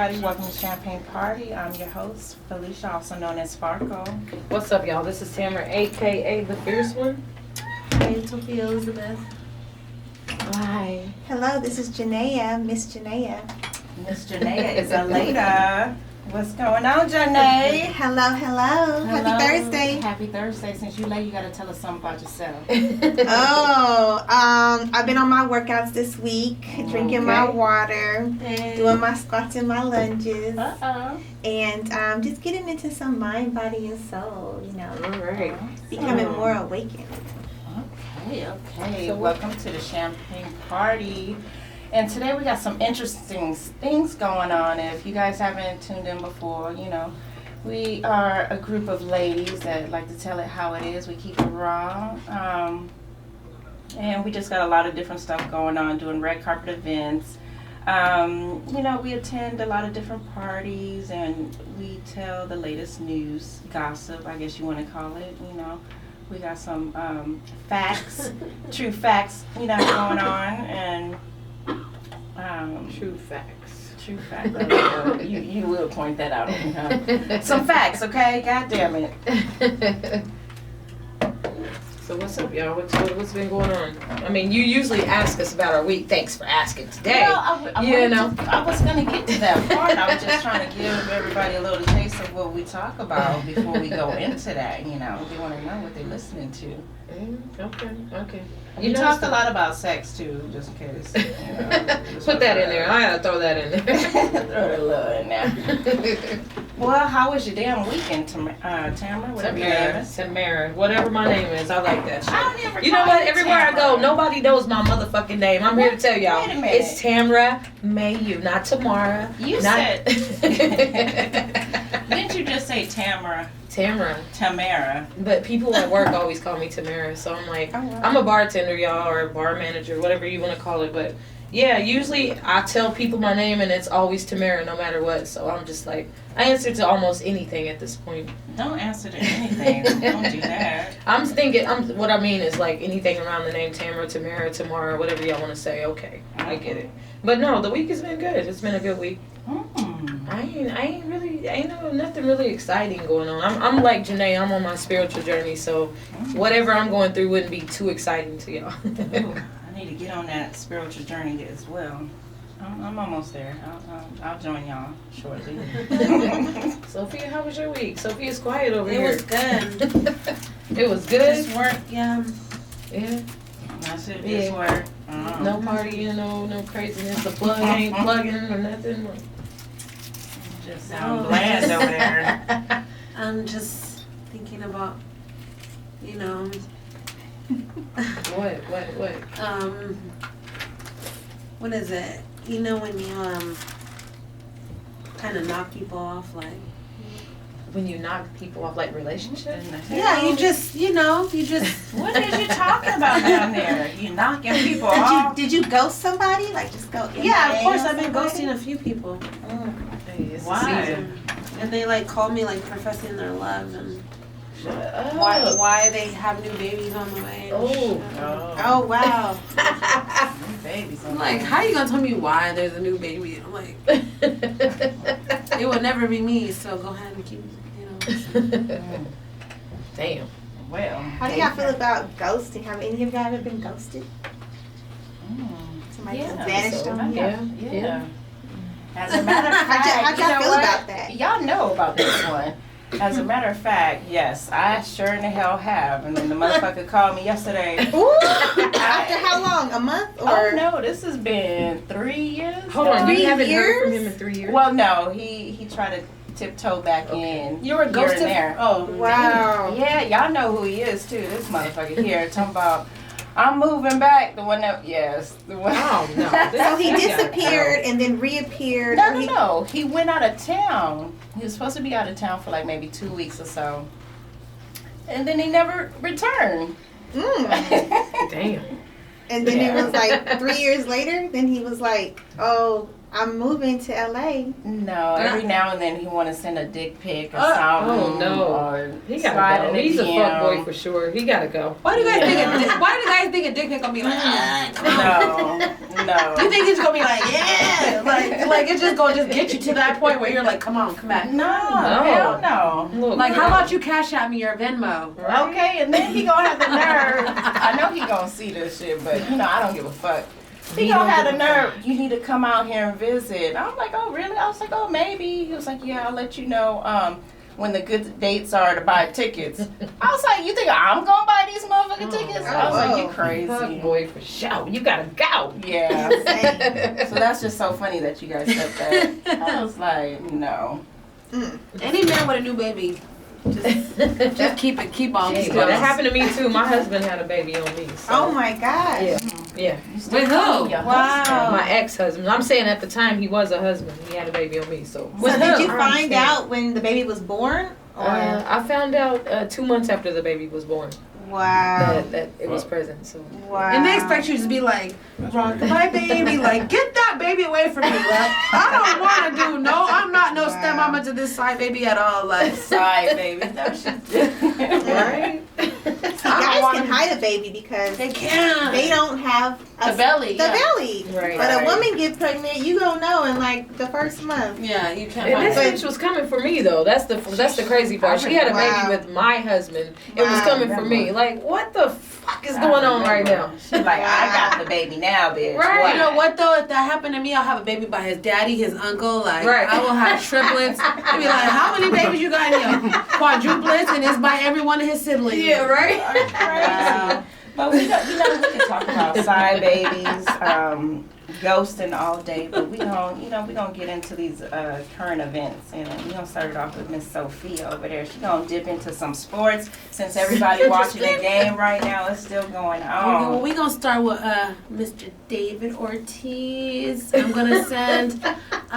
everybody. Welcome to Champagne Party. I'm your host, Felicia, also known as Sparkle. What's up, y'all? This is Tamera, a.k.a. The Fierce One. Hey, Sophia Elizabeth. Hi. Hello, this is Janaea, Miss Janaea. Miss Janaea is a lady. What's going on, Janae? Hello. Happy Thursday. Happy Thursday. Since you late, you got to tell us something about yourself. I've been on my workouts this week, drinking my water, doing my squats and my lunges, and just getting into some mind, body, and soul, All right. becoming more awakened. Okay. So welcome to the Champagne Party. And today we got some interesting things going on. If you guys haven't tuned in before, we are a group of ladies that like to tell it how it is. We keep it raw. And we just got a lot of different stuff going on, doing red carpet events. We attend a lot of different parties and we tell the latest news, gossip, I guess you want to call it, We got some facts, true facts, going on, and True facts. True facts. You will point that out. Some facts, okay? God damn it. So what's up, y'all? What's been going on? I mean, you usually ask us about our week. Thanks for asking today. Well, I was going to get to that part. I was just trying to give everybody a little taste of what we talk about before we go into that. They want to know what they're listening to. Okay. You talked a lot about sex too, just in case. Put that in there. I gotta throw that in there. Throw a little in there. Well, how was your damn weekend, Tamera? Whatever your name is. Tamera. Whatever my name is, I like that shit. I don't ever You know what? Everywhere I go, nobody knows my motherfucking name. I'm here to tell y'all. Wait a minute. It's Tamera Mayu, not Tamara. You not said. Didn't you just say Tamera? Tamera. But people at work always call me Tamera, so I'm like, oh, wow. I'm a bartender, y'all, or a bar manager, whatever you want to call it. But yeah, usually I tell people my name and it's always Tamera, no matter what. So I'm just like, I answer to almost anything at this point. Don't answer to anything. Don't do that. What I mean is like anything around the name Tamera, Tamara, whatever y'all want to say. Okay, I get it. But no, the week has been good. It's been a good week. I ain't know nothing really exciting going on. I'm like Janae, I'm on my spiritual journey, so whatever I'm going through wouldn't be too exciting to y'all. I need to get on that spiritual journey as well. I'm almost there. I'll join y'all shortly. Sophia, how was your week? Sophia's quiet over here. It was good. It was good? Just work, yeah. Yeah. That's it, just work. No partying, no craziness. The plug ain't plugging or nothing. Just sound bland over there. I'm just thinking about, What? What is it? When you kind of knock people off, like. When you knock people off, like relationships? Yeah, you just. What is you talking about down there? You knocking people off? Did you ghost somebody? Like just go? Yeah, of course. I've been ghosting a few people. Why? And they call me professing their love and Why they have new babies on the way. Oh wow. Babies. I'm like, how you gonna tell me why there's a new baby? I'm like, it would never be me. So go ahead and keep, Damn. Well. How do y'all feel about ghosting? Have any of you guys ever been ghosted? Somebody just vanished on you? Yeah. As a matter of fact, how'd y'all feel about that? Y'all know about this one. As a matter of fact, yes, I sure in the hell have. And then the motherfucker called me yesterday. After how long? A month? Or? Oh no, this has been 3 years. Hold on, you haven't 3 heard from years? him in 3 years? Well, no, he tried to tiptoe back in. You were ghosted? There. Oh, Wow. Yeah, y'all know who he is too. This motherfucker here talking about, I'm moving back. The one. Oh no. So he disappeared and then reappeared. No. He went out of town. He was supposed to be out of town for maybe 2 weeks or so. And then he never returned. Damn. And then it was 3 years later, then he was like, oh, I'm moving to LA. No, every now and then he want to send a dick pic or Oh something. no, Or he slide gotta in go. the He's a DM. fuckboy for sure. He gotta go. Why do you guys think a dick pic gonna be like? No. You think it's gonna be like, yeah, like it's just gonna get you to that point where you're like, come on, come back. No, hell no. Look, Like, how about you cash out me your Venmo? Right? Okay, and then he gonna have the nerve. I know he gonna see this shit, but I don't give a fuck. He gonna have the nerve. You need to come out here and visit. I'm like, oh really? I was like, oh maybe. He was like, yeah, I'll let you know when the good dates are to buy tickets. I was like, you think I'm gonna buy these motherfucking tickets? I was like, you crazy. Fuckboy for sure. You gotta go. Yeah. So that's just so funny that you guys said that. I was like, no. Any man with a new baby, just keep on. Hey, well, that happened to me too. My husband had a baby on me. So. Oh my God. Yeah. With who? Wow. My ex-husband. I'm saying at the time he was a husband. He had a baby on me. So. So did you find out when the baby was born? Or? I found out 2 months after the baby was born Wow. that it was present. So. Wow. And they expect you to be like, rock my baby, like get that baby away from me. Like I don't want to do I'm not no stepmama to this side baby at all. Like Side baby. That shit. Right? Guys can hide a baby because they can't. they don't have The belly. The belly. Right. But a woman get pregnant, you don't know in like the first month. Yeah, you can't. And find this bitch was coming for me though. That's the crazy part. She had a baby with my husband. It was coming for me. Like what the fuck is going on right now? She's like, I got the baby now, bitch. Right. Why? You know what though? If that happened to me, I'll have a baby by his daddy, his uncle. Like Right. I will have triplets. I'll be like, how many babies you got in here? Quadruplets, and it's by every one of his siblings. Yeah, right. Wow. But we can talk about side babies, ghosting all day. But we gonna get into these current events, and we gonna start it off with Miss Sophia over there. She gonna dip into some sports since everybody watching the game right now. It's still going on. Well, we're going to start with Mr. David Ortiz. I'm going to send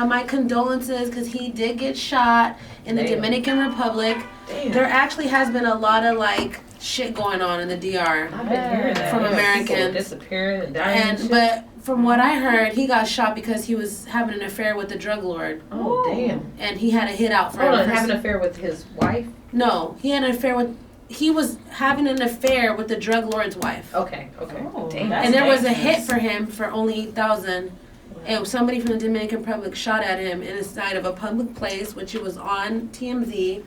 my condolences because he did get shot in the Dominican Republic. Damn. There actually has been a lot of, like, shit going on in the DR. I've been hearing that. From Yeah, Americans. people disappearing and dying. And But from what I heard, he got shot because he was having an affair with the drug lord. oh, damn. And he had a hit out for Hold him. on, having an affair with his wife? No, he had an affair with... He was having an affair with the drug lord's wife. Okay. Oh, Damn. that's And there was a dangerous. hit for him for only $8,000. And somebody from the Dominican Republic shot at him inside of a public place, which it was on TMZ.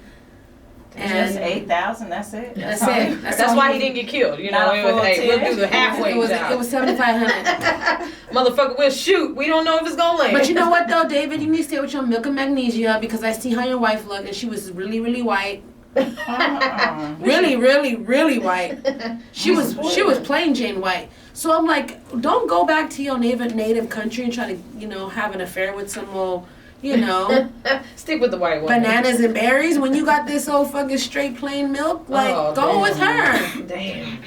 Just 8,000. That's it. That's it. That's why he didn't get killed. You know, Not a full hey, we'll 10. do the halfway It was job. 7,500. Motherfucker, we'll shoot. We don't know if it's gonna land. But you know what though, David, you need to stay with your milk and magnesia because I see how your wife looked and she was really, really white. Really, really, really white. She was plain Jane white. So I'm like, don't go back to your native country and try to, have an affair with some old, Stick with the white woman. bananas and berries when you got this old fucking straight plain milk. Like, Oh, go damn. with her. Damn.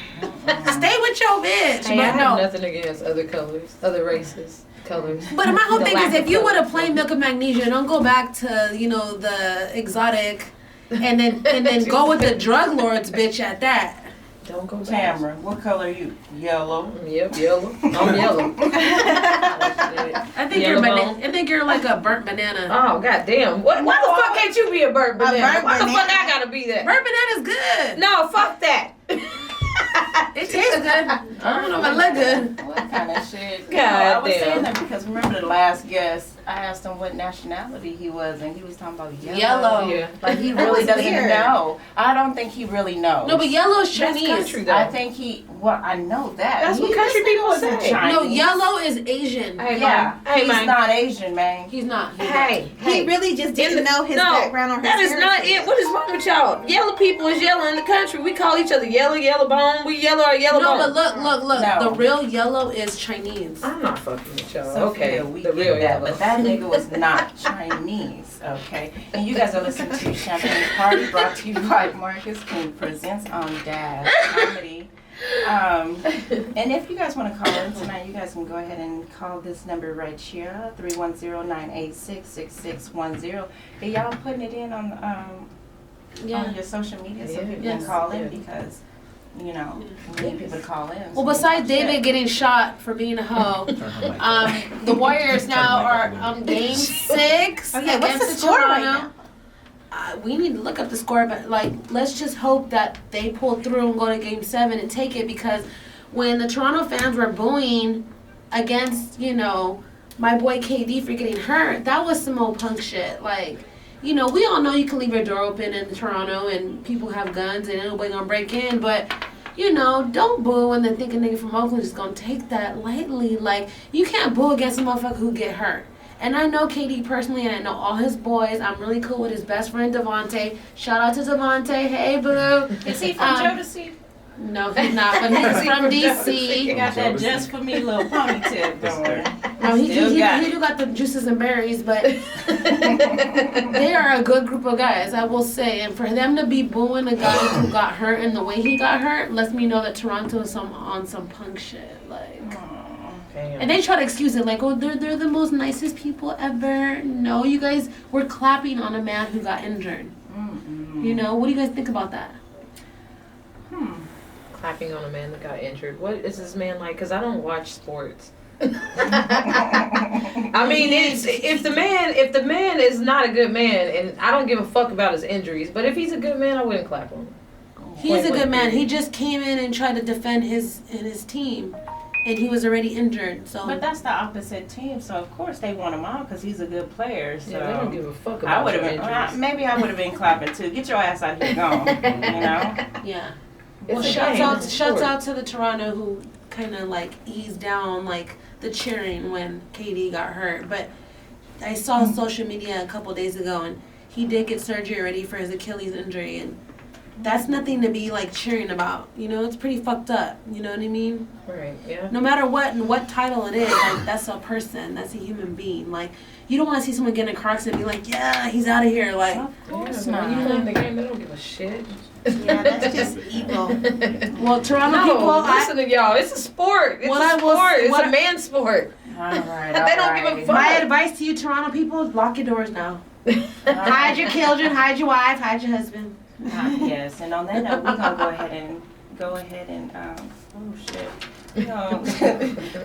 Stay with your bitch. Hey, I But have no. nothing against other colors, other races, colors. But my whole The thing lack is, if of you would color. have plain milk and magnesia, don't go back to the exotic, and then go with the drug lords bitch at that. Don't go back. Tamera, what color are you? Yellow. Yep, yellow. I'm yellow. I think Yellow you're bone. I think you're like a burnt banana. Oh, goddamn. Why the fuck can't you be a burnt banana? burnt Why the fuck banana? I gotta be that? Burnt banana's good. No, fuck that. It tastes good. I don't know if it look good. What kind of shit? God I was damn. saying that because remember the last guest, I asked him what nationality he was, and he was talking about yellow. Yellow. Yeah. Like he That really was doesn't weird. know. I don't think he really knows. No, but yellow is That's Chinese. country though. I think I know that. That's what country people say. say. No, yellow is Asian. Hey, Yeah, man. Hey, he's man. not Asian, man. He's not. Hey, He really just didn't know his background or his that is not heritage. it. What is wrong with y'all? Yellow people is yellow in the country. We call each other yellow bone. We yellow or yellow No, bone. but look. No. The real yellow is Chinese. I'm not fucking with y'all. Sophia, Okay, we the get real that, yellow. but that nigga was not Chinese, okay? And you guys are listening to Champagne Party, brought to you by Marcus King Presents on Dash Comedy. And if you guys want to call in tonight, you guys can go ahead and call this number right here, 310-986-6610. Are y'all putting it in on your social media so Yeah. people Yes. can call in Yeah. because you know, we need people to call in. Well, besides David getting shot for being a hoe, the Warriors now are on game 6 Okay, what's the against score right Toronto. now? We need to look up the score, but like, let's just hope that they pull through and go to game 7 and take it, because when the Toronto fans were booing against, you know, my boy KD for getting hurt, that was some old punk shit. Like, you know, we all know you can leave your door open in Toronto and people have guns and nobody gonna break in, but you know, don't boo and then think a nigga from Oakland is gonna take that lightly. Like, you can't boo against a motherfucker who get hurt. And I know KD personally, and I know all his boys. I'm really cool with his best friend Devontae. Shout out to Devontae. Hey, boo. Is he from Jodeci? No, he's not, but he's from DC. He got that just for me little ponytail going. No, he do got the juices and berries, but they are a good group of guys, I will say. And for them to be booing a guy who got hurt and the way he got hurt lets me know that Toronto is on some punk shit. Like, and they try to excuse it like, oh, they're the most nicest people ever. No, you guys were clapping on a man who got injured. You know, what do you guys think about that? Clapping on a man that got injured. What is this man like? Because I don't watch sports. I mean, if the man is not a good man, and I don't give a fuck about his injuries, but if he's a good man, I wouldn't clap him. He's a good man. He just came in and tried to defend his team, and he was already injured. So, but that's the opposite team, so of course they want him out because he's a good player. So yeah, they don't give a fuck about I would have been. Maybe I would have been clapping too. Get your ass out here, gone. You know. Yeah. Well, shouts out to the Toronto who kind of like eased down like the cheering when KD got hurt. But I saw social media a couple days ago, and he did get surgery already for his Achilles injury, and that's nothing to be like cheering about. You know, it's pretty fucked up. You know what I mean? Right. Yeah. No matter what title it is, like, that's a person, that's a human being. Like, you don't want to see someone get in a car accident and be like, yeah, he's out of here. Like, of course not. You play the game, they don't give a shit. Yeah, that's just evil. Well, Toronto people, listen to y'all. It's a sport. It's a sport. It's a man's sport. All right. They don't give a fuck. My advice to you, Toronto people, is lock your doors now. Hide your children, hide your wife, hide your husband. Yes, and on that note, we're gonna go ahead and oh shit.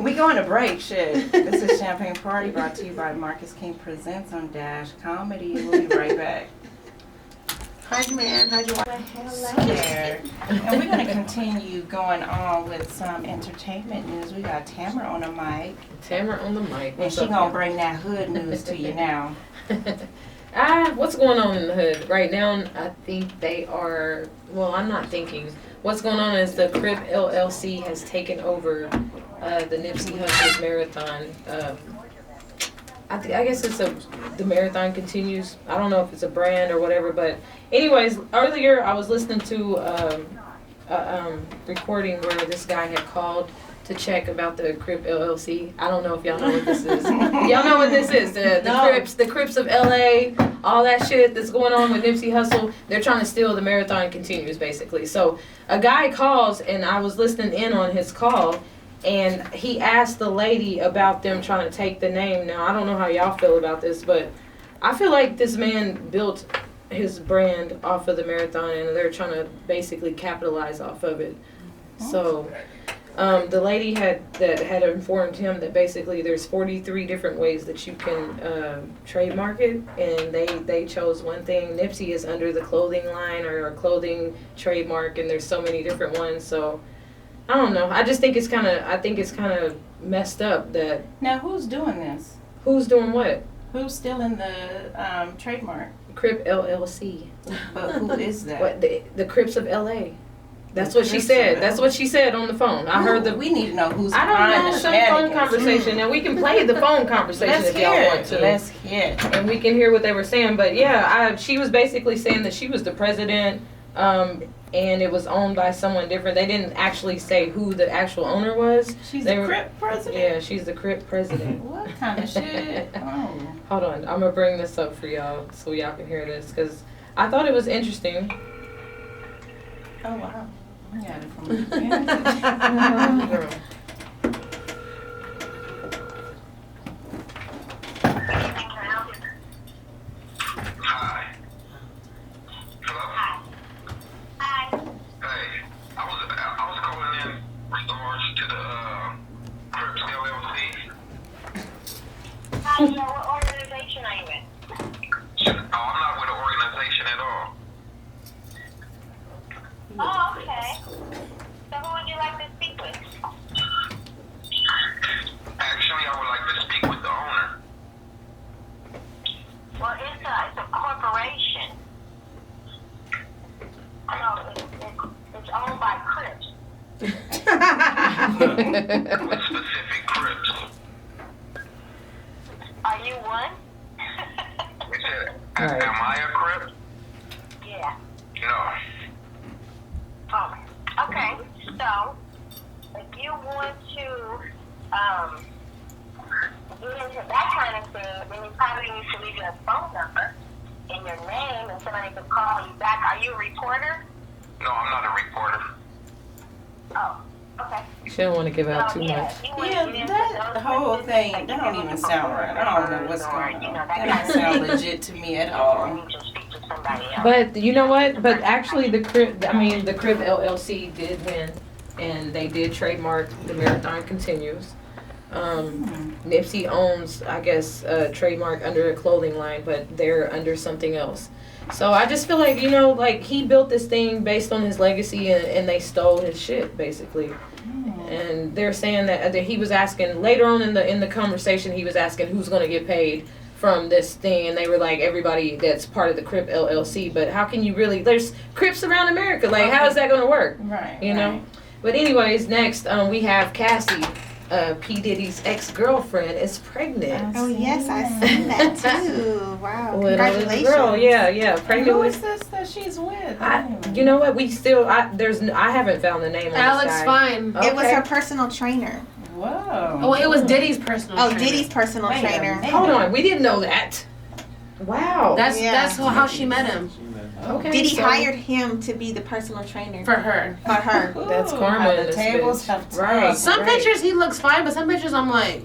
We going to break, shit. This is Champagne Party brought to you by Marcus King Presents on Dash Comedy. We'll be right back. Hide your man, hide your wife. There. And we're going to continue going on with some entertainment news. We got Tamera on the mic. Tamera on the mic. And she going to bring that hood news to you now. What's going on in the hood? Right now, I think they are, well, I'm not thinking. What's going on is the Crip LLC has taken over the Nipsey Hussle's marathon. I guess it's the marathon continues. I don't know if it's a brand or whatever, but anyways, earlier I was listening to a recording where this guy had called to check about the Crip LLC. I don't know if y'all know what this is. Y'all know what this is. The Crips of LA, all that shit that's going on with Nipsey Hussle. They're trying to steal the marathon continues, basically. So a guy calls, and I was listening in on his call, and he asked the lady about them trying to take the name. Now, I don't know how y'all feel about this, but I feel like this man built his brand off of the marathon, and they're trying to basically capitalize off of it. So the lady had informed him that basically there's 43 different ways that you can trademark it, and they chose one thing. Nipsey is under the clothing line or a clothing trademark, and there's so many different ones. So I don't know. I just think it's kind of messed up that. Now, who's doing this? Who's doing what? Who's stealing the trademark? Crip LLC. But who is that? What, the Crips of LA. That's what she said. That's what she said on the phone. I heard the. We need to know who's. I don't know. Some phone conversation, and we can play the phone conversation if y'all want to. Let's hear it. And we can hear what they were saying. But yeah, she was basically saying that she was the president, and it was owned by someone different. They didn't actually say who the actual owner was. She's the Crip president? Yeah, she's the Crip president. What kind of shit? Oh. Hold on. I'm going to bring this up for y'all so y'all can hear this, because I thought it was interesting. Oh, wow. I got it from the beginning. Hey, I was at the regards to the Crips LLC. What organization are you in? Oh, I'm not with an organization at all. Oh, okay. So who would you like to speak with? Actually, I would like to speak with the owner. Well, it's a corporation. So it's owned by Crips. With specific Crips. Are you one? They said, Right. am I a Crip? Yeah. No. Oh, okay. So, if you want to get into that kind of thing, then you probably need to leave your phone number and your name, and somebody can call you back. Are you a reporter? No, I'm not a reporter. Oh, okay. She don't want to give out So, too yeah, much. if you want to Yeah, get into that those whole businesses, thing, like that you don't can even look sound for right. I don't know what's or, going you on. know, That kind don't of sound thing. legit to me at You all. need to speak to somebody else. But you know what? But actually, the Crib LLC did win, and they did trademark the Marathon Continues. Nipsey owns, I guess, a trademark under a clothing line, but they're under something else. So I just feel like, you know, like he built this thing based on his legacy, and they stole his shit basically. And they're saying that he was asking later on in the conversation, he was asking who's going to get paid from this thing, and they were like, everybody that's part of the Crip LLC. But how can you really? There's Crips around America. Like, how is that going to work? Right. You know. But anyways, next we have Cassie, P Diddy's ex-girlfriend, is pregnant. Oh yes, I seen that too. Wow, With a little congratulations. girl, yeah, pregnant Who with. is this that she's with? You know what? I haven't found the name of Alex this guy. Fine. It was Okay. her personal trainer. Whoa. Oh, it was Diddy's personal Oh, trainer. Diddy's personal Wait a trainer. minute. Hold on, we didn't know that. Wow. That's Yeah. that's how she met him. Okay. Diddy so- hired him to be the personal trainer For her. for her. That's Ooh, karma how in the this tables bitch. have turned. Right. Some Right. pictures he looks fine, but some pictures I'm like,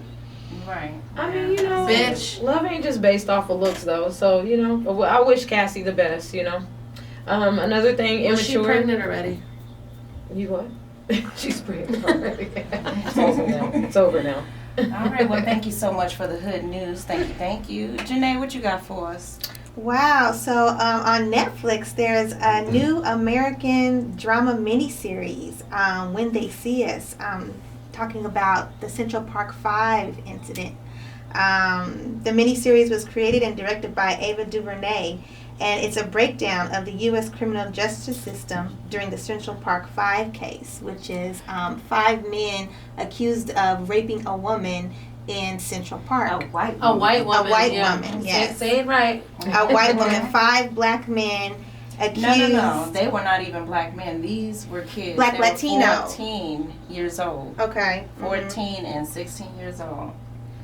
Right. I mean, you know, Bitch. love ain't just based off of looks, though. So, you know, I wish Cassie the best, you know. Another thing, was she immature. pregnant already? You what? She's pregnant already. It's over now. It's over now. All right. Well, thank you so much for the hood news. Thank you. Janae, what you got for us? Wow. So on Netflix, there's a new American drama miniseries, When They See Us, talking about the Central Park 5 incident. The miniseries was created and directed by Ava DuVernay, and it's a breakdown of the U.S. criminal justice system during the Central Park 5 case, which is 5 men accused of raping a woman in Central Park. A white A white woman. A white yeah. woman, yes. Say it right. A white woman, 5 black men accused. No. They were not even black men. These were kids. Black They were Latino. 14 years old. Okay. 14 and 16 years old.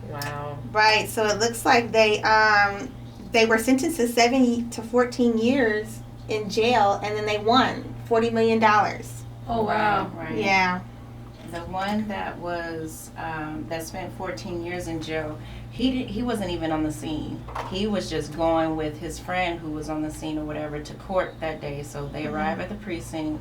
Wow. Right. So it looks like they were sentenced to 7 to 14 years in jail, and then they won $40 million. Oh wow. Right. Yeah. The one that was that spent 14 years in jail, he wasn't even on the scene. He was just going with his friend who was on the scene or whatever to court that day. So they arrived at the precinct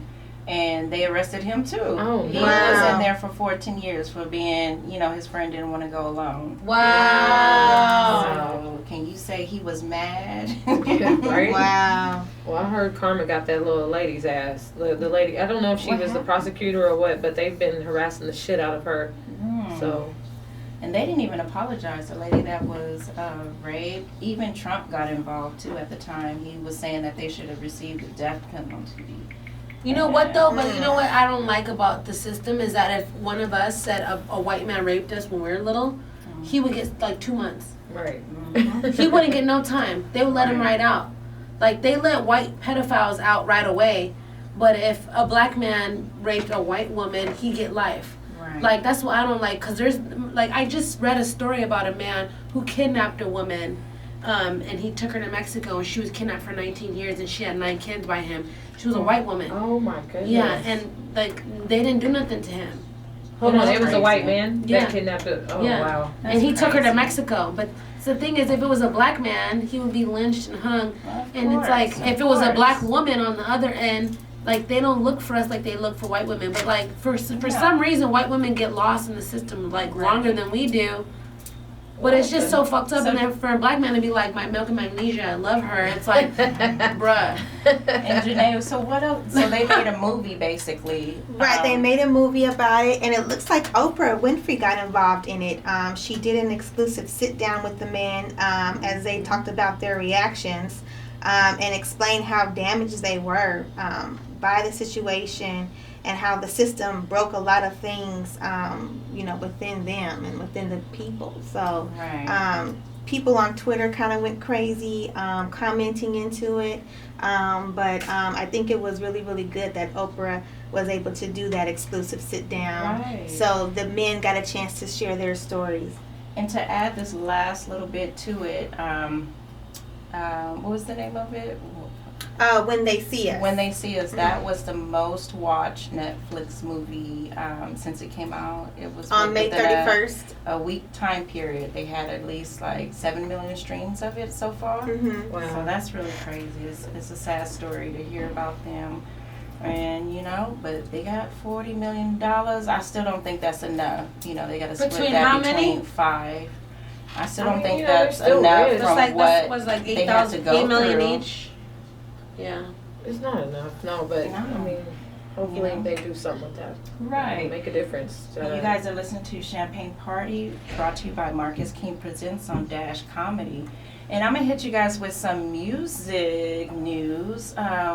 and they arrested him too. Oh, He wow. was in there for 14 years for being, his friend didn't want to go alone. Wow. So can you say he was mad? Right? Wow. Well, I heard Karma got that little lady's ass. The lady, I don't know if she What was the happened? prosecutor or what, but they've been harassing the shit out of her. So, And they didn't even apologize. The lady that was raped, even Trump got involved too at the time. He was saying that they should have received the death penalty. You know what though? But you know what I don't like about the system is that if one of us said a white man raped us when we were little, he would get like 2 months. right. He wouldn't get no time. They would let him right out. Like they let white pedophiles out right away, but if a black man raped a white woman, he get life. Right. Like that's what I don't like, cause there's like I just read a story about a man who kidnapped a woman, and he took her to Mexico and she was kidnapped for 19 years and she had 9 kids by him. She was a white woman. Oh my goodness. Yeah, and like they didn't do nothing to him. Hold You on, know, it was a white man Yeah. that kidnapped her. Oh Yeah. wow. That's and he took her to crazy. Mexico. But the thing is, if it was a black man, he would be lynched and hung. Of And course, it's like of if it was a course. black woman on the other end, like they don't look for us like they look for white women. But like for some reason, white women get lost in the system like longer than we do. But it's just so fucked up, and then for a black man to be like, my milk and magnesia, I love her. It's like, bruh. And Janae, so what else? So they made a movie, basically. Right, they made a movie about it, and it looks like Oprah Winfrey got involved in it. She did an exclusive sit-down with the men as they talked about their reactions and explained how damaged they were by the situation and how the system broke a lot of things, within them and within the people. So people on Twitter kind of went crazy commenting into it. But I think it was really, really good that Oprah was able to do that exclusive sit down. Right. So the men got a chance to share their stories. And to add this last little bit to it, what was the name of it? When They See Us. When They See Us, that was the most watched Netflix movie since it came out. It was on May 31st. A week time period. They had at least like 7 million streams of it so far. Mm-hmm. Wow. So that's really crazy. It's a sad story to hear about them. And, but they got $40 million. I still don't think that's enough. They got to split Between that how between many? 5. I still don't mean, think it's that's still enough rich. from That's what was like they had to go 8 million through. each. Yeah. It's not enough, no, but No. I mean, hopefully they do something with that. Right. Make a difference. You guys are listening to Champagne Party, brought to you by Marcus King Presents on Dash Comedy. And I'm going to hit you guys with some music news.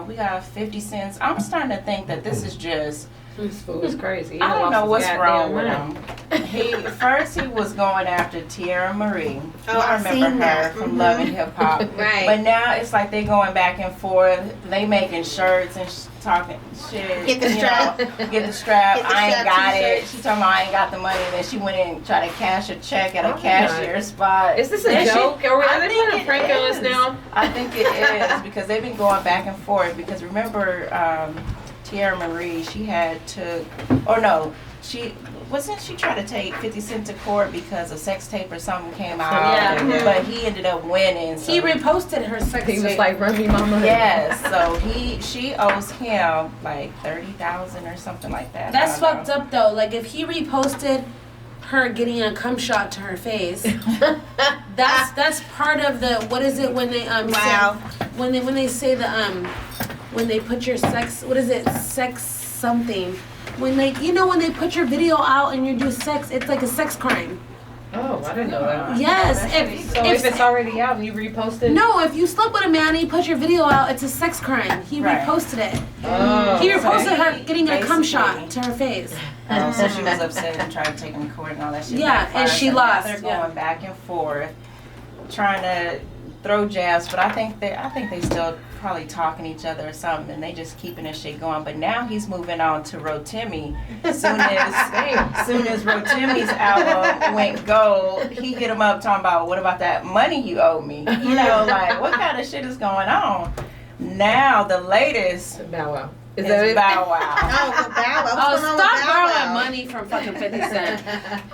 We got 50 Cent. I'm starting to think that this is just... This fool is crazy. I don't know what's wrong with him. First he was going after Tierra Marie. Oh, I I've remember seen her that. from Mhm. Love and Hip Hop. Right. But now it's like they going back and forth. They making shirts and talking shit. Get the strap. Get the strap. Get the I ain't strap got t-shirt. it. She told me I ain't got the money. And then she went in and tried to cash a check at a cashier spot. Is this a That joke? shit- Are I they think playing a it prank on us is. now? I think it is because they've been going back and forth. Because remember, Tierra Marie, she tried to take 50 Cent to court because a sex tape or something came out, Yeah. but he ended up winning. So He reposted her sex He was tape. like, run me my money. yes, so she owes him like 30,000 or something like that. That's fucked up though. Like if he reposted her getting a cum shot to her face, that's part of the what is it when they Wow. say, when they say the when they put your sex sex something when they when they put your video out and you do sex, it's like a sex crime. Oh, I didn't know that. Yes, So if it's already out and you repost it? no, if you slept with a man and you put your video out, it's a sex crime. He Right. reposted it. Oh, He okay. reposted her getting a cum Basically- shot to her face. So she was upset and tried to take him to court and all that shit. Yeah, backfired. and she So now lost, They're yeah. going back and forth, trying to throw jabs, but I think they still probably talking to each other or something, and they just keeping this shit going. But now he's moving on to Rotimi. Soon as Rotimi's album went gold, he hit him up talking about, what about that money you owe me? Like what kind of shit is going on? Now the latest Bow Wow. is that it? Bow Wow. Oh, with Bow Wow. What's Oh, going on with stop Bow borrowing Wow? money from fucking 50 Cent.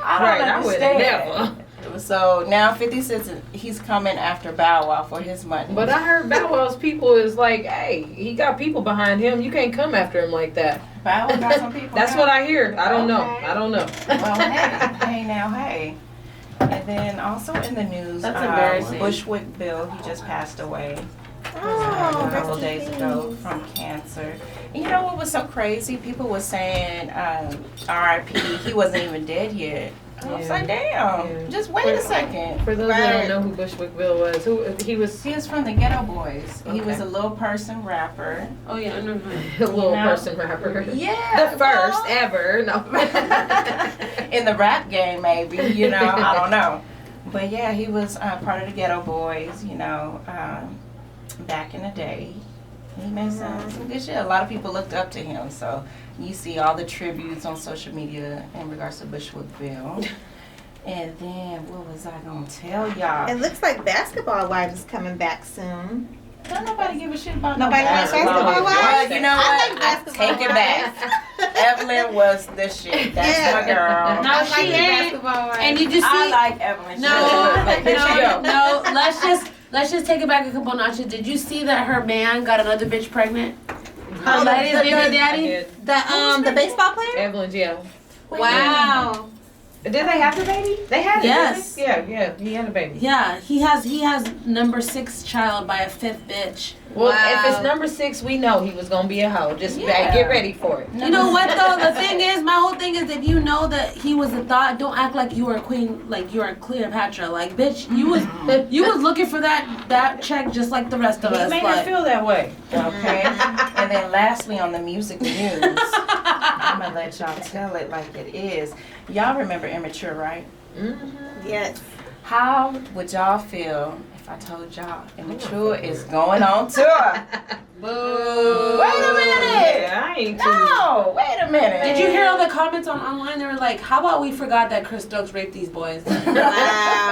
I don't Right, I would understand. never. So now 50 Cent, he's coming after Bow Wow for his money. But I heard Bow Wow's people is like, hey, he got people behind him. You can't come after him like that. Bow Wow got some people. That's now? what I hear. I don't know. Okay. I don't know. Well, hey. And then also in the news, That's embarrassing. Bushwick Bill, he just passed away Oh, a couple rest in days ago peace. from cancer. And you know what was so crazy? People were saying R.I.P. He wasn't even dead yet. I was Yeah. like, damn, Yeah. just wait a second. For those Right. that don't know who Bushwick Bill was, he was He was from the Ghetto Boys. He was Okay. a little person rapper. Oh yeah, I know him. a little No. person rapper. Yeah. The first ever. No. In the rap game, maybe, I don't know. But yeah, he was part of the Ghetto Boys, back in the day. He made some good shit. A lot of people looked up to him, so you see all the tributes on social media in regards to Bushwick Bill. And then, what was I gonna tell y'all? It looks like Basketball Wives is coming back soon. Don't nobody give a shit about Nobody likes basketball. Basketball Wives? Well, you know I what? like Basketball take it back. Evelyn was the shit. That's Yeah. my girl. No, I she like the ain't. Basketball Wives. And you just I see. like Evelyn. Here she go. No. Let's just take it back a couple notches. Did you see that her man got another bitch pregnant? Her ladies gave her I daddy? did. The baseball player? Evelyn's, yeah. Wow. Did they have the baby? They had it. Yes. Didn't they? Yeah, he had a baby. Yeah, he has number 6 child by a 5th bitch. Well, Wow. if it's number 6, we know he was gonna be a hoe. Just Yeah. get ready for it. You know what though? The thing is, my whole thing is, if you know that he was a thought, don't act like you were a queen, like you are Cleopatra. Like, bitch, you was looking for that check just like the rest of He us. made like, her feel that way. Okay. And then lastly on the music news, I'm gonna let y'all tell it like it is. Y'all remember Immature, right? Mm-hmm. Yes. How would y'all feel if I told y'all Immature is going on tour? Boo. Wait a minute. Yeah, I ain't too. No, wait a minute. Did you hear all the comments online? They were like, "How about we forgot that Chris Stokes raped these boys?" Wow.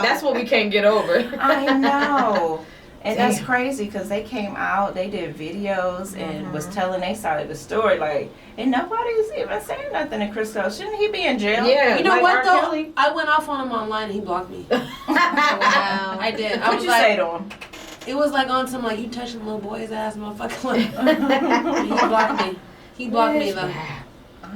That's what we can't get over. I know. And that's Damn. crazy because they came out, they did videos and was telling their side of the story, like, and nobody's even saying nothing to Chris Stokes. Shouldn't he be in jail? Yeah. You know like what R. though? Kelly. I went off on him online and he blocked me. Wow. I did. I What'd was you like, say to him? it was like on some like you touching little boy's ass, motherfucker. Like, he blocked me. He blocked me though.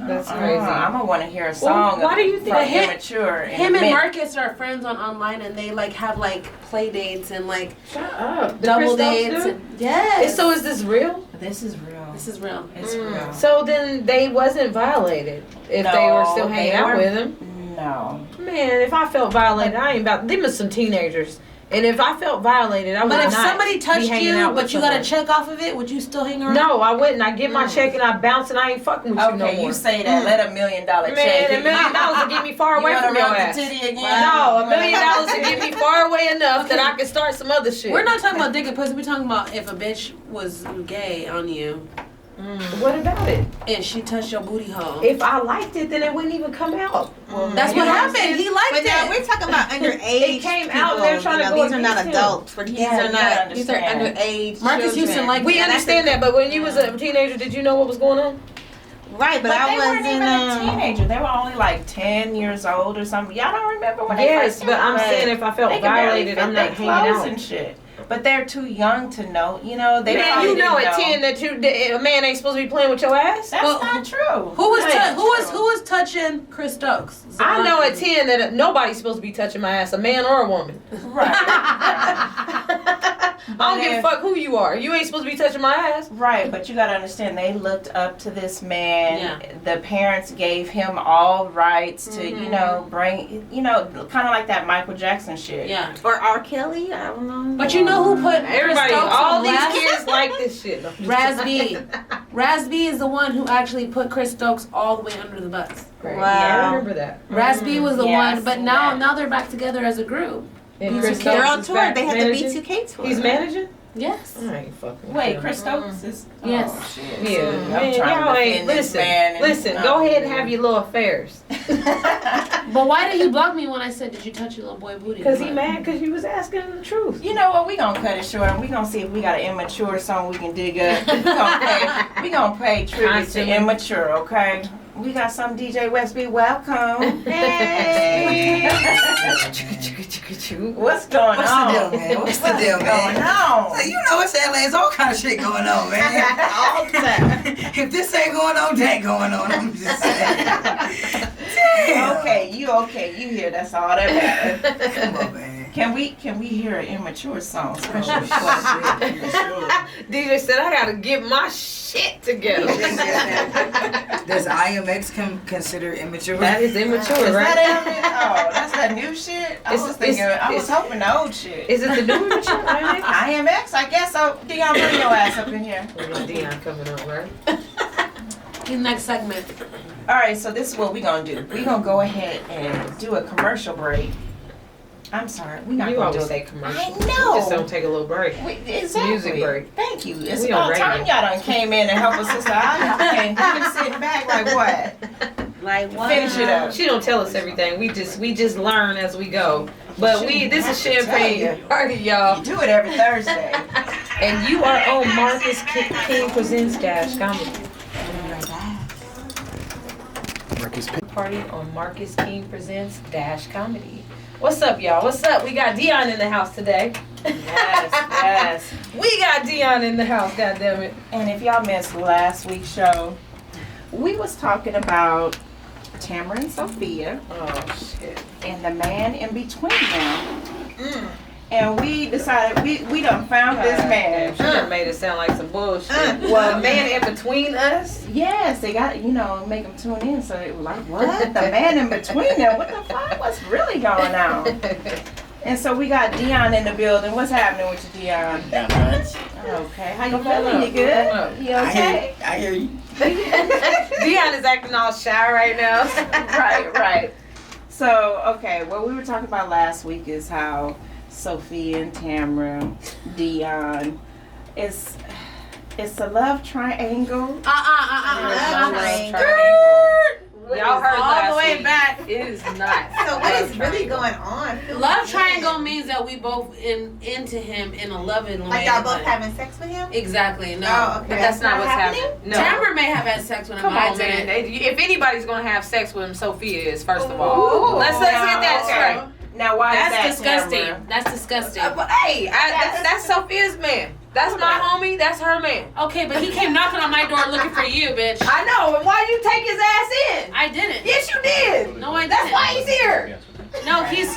That's crazy. I'm gonna want to hear a song. why do you think from him- Immature? in Him a and minute. Marcus are friends on online and they like have like play dates and like Shut up. The double Chris Stokes dates. dude? And, yes. So is this real? This is real. This is real. It's real. So then they wasn't violated if No, they were still hanging they out were- with him. No. Man, if I felt violated, I ain't about. Them are some teenagers, and if I felt violated, I would But not if somebody be touched hanging you, out with but you got a someone. check off of it, would you still hang around? No, I wouldn't. I get my check and I bounce and I ain't fucking with you no Okay, more. you say that. Let $1 million check. Man, $1 million will get me far away from your ass. Titty again? No, $1 million will get me far away enough that I can start some other shit. We're not talking about dick and pussy. We're talking about if a bitch was gay on you What about it? and she touched your booty hole. If I liked it, then it wouldn't even come out. That's You what know happened. He liked But now it. we're talking about underage. It came out and they're trying to go These are not against him. adults. These Yeah, are you gotta not. These are understand. underage. Marcus children. Houston liked We it. understand that, but when you was a teenager, did you know what was going on? Right, but But I they weren't wasn't. even a teenager. They were only like 10 years old or something. Y'all don't remember when they Yes, first but I'm came out? saying if I felt They can barely violated, fit I'm their not hanging clothes out. and shit. But they're too young to know. You know, they Man, probably you know didn't at 10 that a man ain't supposed to be playing with your ass. That's Well, not true. Who was That ain't who true. was touching Chris Stokes? I know at 10 that nobody's supposed to be touching my ass, a man or a woman. Right. I don't give a fuck who you are. You ain't supposed to be touching my ass. Right, but you gotta understand, they looked up to this man. Yeah. The parents gave him all rights to, you know, bring, you know, kind of like that Michael Jackson shit. Yeah. Or R. Kelly. I don't know. But you know who put Everybody, Chris Stokes all on these blast? kids like this shit. No, I'm just Razby. Razby is the one who actually put Chris Stokes all the way under the bus. Right. Wow. Yeah, I remember that. Razby was the Yeah, I one, but seen now that. now they're back together as a group. And They're Chris They're Stokes on is tour. back They had managing? the B2K tour. He's managing? Yes. I ain't fucking with Wait, him. Chris Stokes is. Yes. Oh, shit. Yeah, I'm man, trying y'all to ain't defend this listen. man and- Listen, go ahead and have your little affairs. But why did he block me when I said, "Did you touch your little boy booty?" Cause he mad because you was asking him the truth. You know what? We gonna cut it short, and we gonna see if we got an immature song we can dig up. We gonna pay tribute to Constantly. immature, okay? We got some DJ Westby. Welcome. Hey. What's going What's on? the deal, man? What's the deal, going man? on? So you know it's LA. There's all kind of shit going on, man. All the time. If this ain't going on, that going on. I'm just saying. Damn. Okay, you here? That's all that matters. Come on, man. Can we hear an immature song, especially Oh, for shit. Sure. DJ said I gotta get my shit together. Does IMX consider immature? That is immature, Is right? that that's that new shit? I was thinking, I was hoping the old shit. Is it the new immature? IMX, I guess so. Deon, bring your ass up in here. We got Deon coming up, right? Next segment. All right, so this is what we're gonna do. We're gonna go ahead and do a commercial break. I'm sorry, we're not You gonna always do say it. commercial. I We just know. don't take a little break. Exactly. Music break. Thank you. It's We on about time radio. y'all done came in and helped us, sister. I been sitting back like what? Like what? Finish it up. She don't tell us everything. We just learn as we go. But this is Shouldn't have to Champagne tell you. Party, y'all. You do it every Thursday. And you are on Marcus King Presents Dash Comedy. Party on Marcus King Presents Dash Comedy. What's up, y'all? What's up? We got Deon in the house today. Yes. We got Deon in the house, goddammit. And if y'all missed last week's show, we was talking about Tamera and Sophia Oh, shit. and the man in between them. And we decided we done found this man. She done made it sound like some bullshit. Well, a man in between us? Yes, they got, make them tune in. So they were like, what? The man in between them? What the fuck? What's really going on? And so we got Deon in the building. What's happening with you, Deon? Not much. Okay, how you feeling? You good? You okay? I hear you. Deon is acting all shy right now. Right. So, okay, what we were talking about last week is how Sophia and Tamera, Deon, it's a love triangle. Y'all heard all last the way week. back. It is not. So what is really going on? Love triangle means that we both into him in a loving way. Like y'all both but- having sex with him? Exactly. No. Oh, okay. But that's not what's happening. No. Tamera may have had sex with him. Come I on, man. didn't. If anybody's gonna have sex with him, Sophia is, first of Ooh. all. Let's get that Now, straight. okay. Now, why That's is that, disgusting. Tamera? That's disgusting. But hey, that's Sophia's man. That's my homie. That's her man. Okay, but he came knocking on my door looking for you, bitch. I know. And why you take his ass in? I didn't. Yes, you did. No, I didn't. That's why he's here. No, he's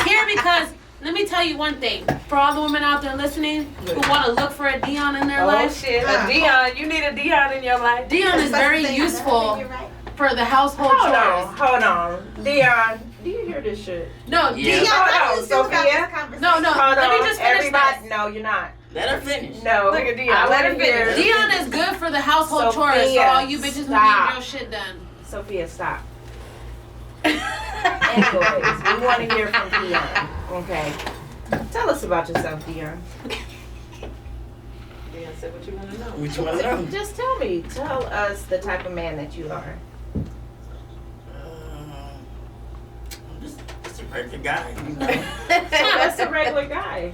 here because let me tell you one thing. For all the women out there listening who want to look for a Deon in their Oh life, shit, a Deon. You need a Deon in your life. Deon is very useful for the household chores. Hold on. Deon, do you hear this shit? No, Yeah. Deon. Hold on, Sophia. No, Hold let me on. just finish Everybody, this. no, you're not. Let her finish. No. Look at Deon. I Let her wanna hear- finish. Deon is good for the household chores, so Sophia, all you bitches who stop. need your shit done. Sophia, stop. Anyways, we want to hear from Deon. Okay. Tell us about yourself, Deon. Deon said what you want to know. Which one of them? Just tell me. Tell us the type of man that you are. I'm just a regular guy, you know. That's a regular guy.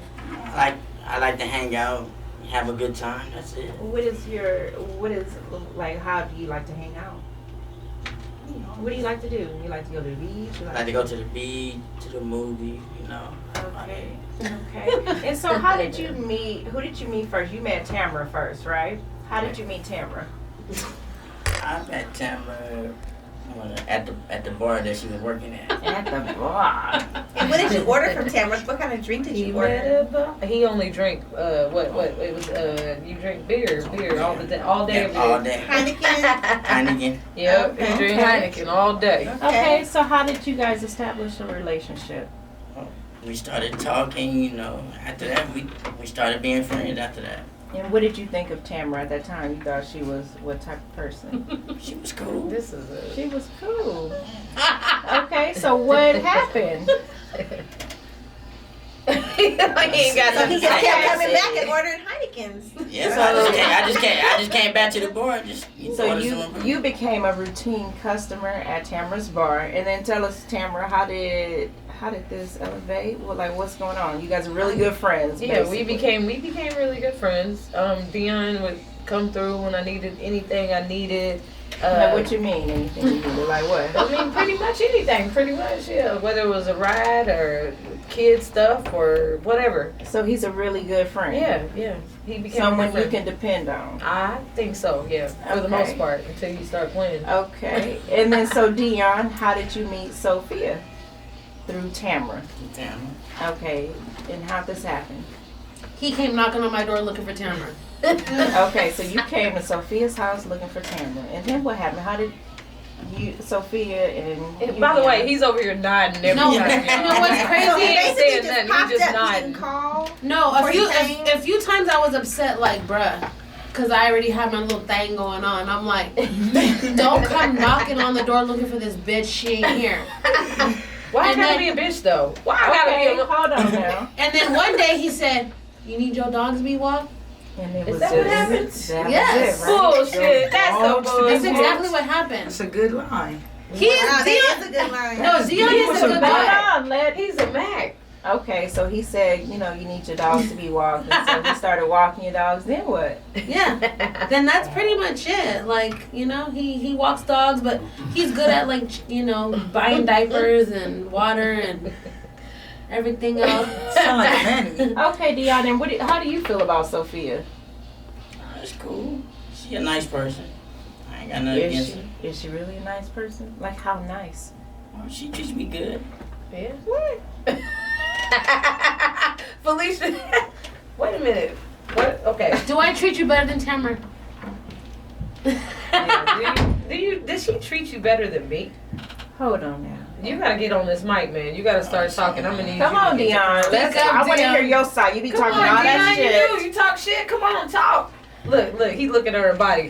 I like to hang out, have a good time. That's it. How do you like to hang out? What do you like to do? You like to go to the beach? You I like to go to the beach, to the movies, you know. Okay. And so how did you meet, who did you meet first? You met Tamera first, right? How did you meet Tamera? I met Tamera at the bar that she was working at. At the bar. And what did you order from Tamara? What kind of drink did you order? He only drink it was you drink beer all the day, all day. Yeah, all day. Heineken? Yep, Okay. he drink Heineken all day. Okay, so how did you guys establish a relationship? We started talking, you know. After that, we started being friends after that. And what did you think of Tamera at that time? You thought she was what type of person? She was cool. This is a She was cool. Okay, so what happened? he ain't got So he nothing to just kept say. coming back and ordering Heinekens. Yeah, I just came back to the bar. So you became a routine customer at Tamera's bar, and then tell us, Tamera, how did this elevate? Well, like, what's going on? You guys are really good friends. Yeah, we basically. became really good friends. Deon would come through when I needed anything I needed. Like, what you mean? Anything you needed? Like what? I mean, pretty much anything. Pretty much, yeah. Whether it was a ride or kid stuff or whatever. So he's a really good friend. Yeah. He became Someone a you friend. can depend on. I think so, yeah. For the Okay. most part, until you start playing. Okay. And then, so Deon, how did you meet Sophia? Through Tamera. Okay. And how'd this happen? He came knocking on my door looking for Tamera. Okay, so you came to Sophia's house looking for Tamera. And then what happened? How did you, Sophia and you By the way, Deon- he's over here nodding every No, time. you know what's So crazy? he ain't basically saying just nothing, he popped just up, he nodding. didn't call. No, Before you came? a few times I was upset, like, bruh, because I already had my little thing going on. I'm like, don't come knocking on the door looking for this bitch. She ain't here. Why I And gotta then- be a bitch though? Why I gotta Okay, be a hold on now. And then one day he said, you need your dogs to be walked? And it Is was that what just- happened? That Yes. was it, right? bullshit? That's so That's bullshit. exactly what happened. That's a good line. He is Wow, Deon. that is a good line. No, Deon is a good guy. Hold on, let He's a Mac. Okay, so he said, you need your dogs to be walked. And so he started walking your dogs. Then what? Yeah. Then that's pretty much it. Like, he walks dogs, but he's good at, like, buying diapers and water and everything else. Sound like a nanny. Okay, Deon, and how do you feel about Sophia? That's cool. She a nice person. I ain't got nothing against her. Is she really a nice person? Like, how nice? Well, she treats me good. Yeah. What? Felicia. Wait a minute. What? Okay. Do I treat you better than Tamara? Yeah, did she treat you better than me? Hold on now. You gotta get on this mic, man. You gotta start talking. I'm gonna need Come you. on, Deon. Speak up, I want to Deon. hear your side. You be Come talking on, all that Deon, shit. you talk shit. Come on, talk. Look, he looking at her body.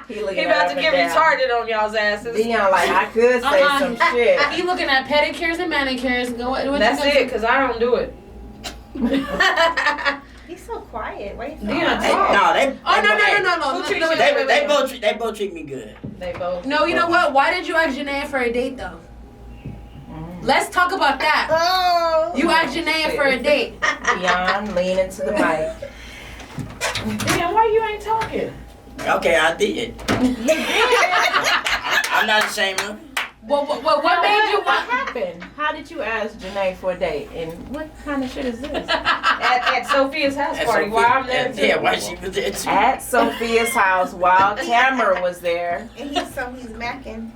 He looking He at about up to get and down. retarded on y'all's asses. Deon, like, I could say some shit. He looking at pedicures and manicures. Go. What That's you gonna it, cause I don't do it. He's so quiet. Why you so Deon, Hey, talk. no, they. Oh no. Who treats you Wait, better? wait, wait. They both treat me good. They both. No, you know what? Why did you ask Janaea for a date though? Let's talk about that. Oh. You asked Janaea for a date. Deon, lean into the mic. Damn, why you ain't talking? Okay, I did. I'm not ashamed of it. What made you What want? happened? How did you ask Janae for a date? And what kind of shit is this? At Sophia's house At party, Sophia- while I'm there too. Yeah, why she was there too. At Sophia's house while Tamera was there. And he's macking.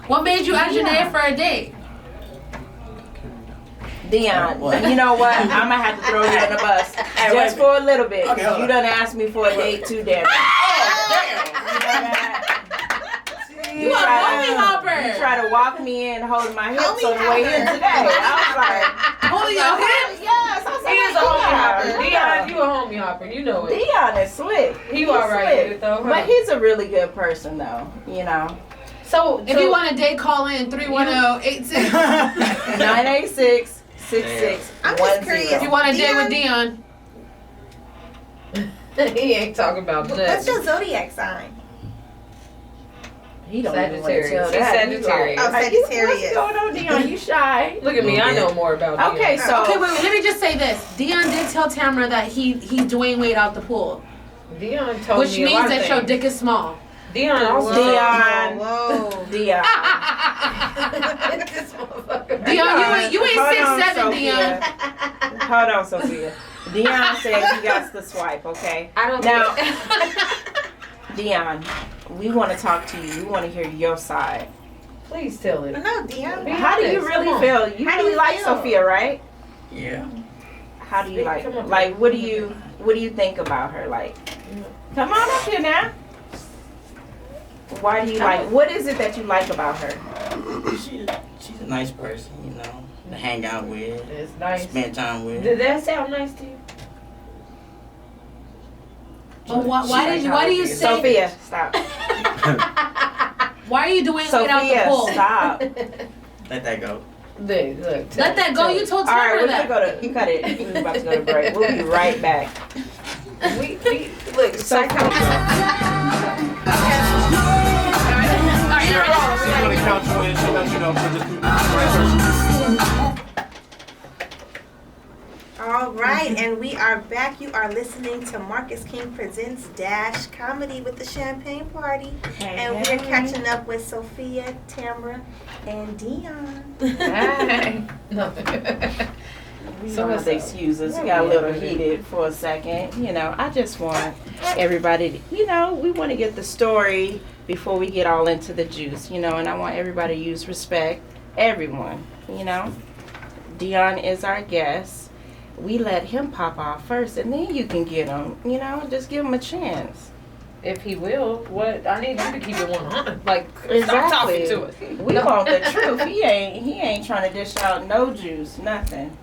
What made you ask Janaea for a date? Deon, What? you know what? I'm gonna have to throw you in the bus Hey, wait just a for a little bit. Okay, hold You on. done asked me for a date too, damn it. You a homie hopper. You try to walk me in, holding my hips on the way in today. I was like, Holy your hips. yes, I He is a homie hopper. Deon, Deon, you a homie hopper. You know it. Deon is slick. He He's alright slick. with it though. Huh? But he's a really good person, though. You know, So If you want a date, call in 310-86. 986-6610. I'm just curious. If you want a date with Deon. he ain't talking about What's nothing. your zodiac sign? He don't even wanna Sagittarius. tell He's that. Sagittarius. Oh, Like, Sagittarius. What's going on, Deon? You shy? Look at me, I know more about Deon. Okay, so Okay, wait, let me just say this. Deon did tell Tamara that he's Dwayne Wade out the pool. Deon told Which me a lot means of that your things. dick is small. Deon also Deon. Whoa. Deon. This motherfucker. Deon, you ain't Hold on, 6'7", Sophia. Deon. Hold on, Sophia. Deon said he got the swipe, okay? I don't Now, think- Deon, we want to talk to you. We want to hear your side. Please tell it. No, Deon. Be How do you honest, really come on. feel? You How do really you like feel? Sophia, right? Yeah. How do you Speak, like? come on, Like, babe. what do you think about her? Like, come on up here now. Why do you like? What is it that you like about her? She's a nice person, you know, to hang out with, It's nice. spend time with. Did that sound nice to you? But why do you say? Sophia, stop. Why are you Dwayne Wade out the Sophia, pool? stop. Let that go. Look, Let that go. You told All right, Tamara we're that. gonna go to. You cut it. We're about to go to break. We'll be right back. we look, psychologist. All right, and we are back. You are listening to Marcus King Presents Dash Comedy with the Champagne Party. And we're catching up with Sophia, Tamara, and Deon. Hey. No. So let's excuse us. We got a little heated for a second. You know, I just want everybody to, you know, we want to get the story before we get all into the juice, you know, and I want everybody to use respect. Everyone, you know. Deon is our guest. We let him pop off first, and then you can get him, you know, just give him a chance. If he will, what I need you to keep it 100. Like, Exactly. stop talking to us. We want the truth. He ain't trying to dish out no juice, nothing.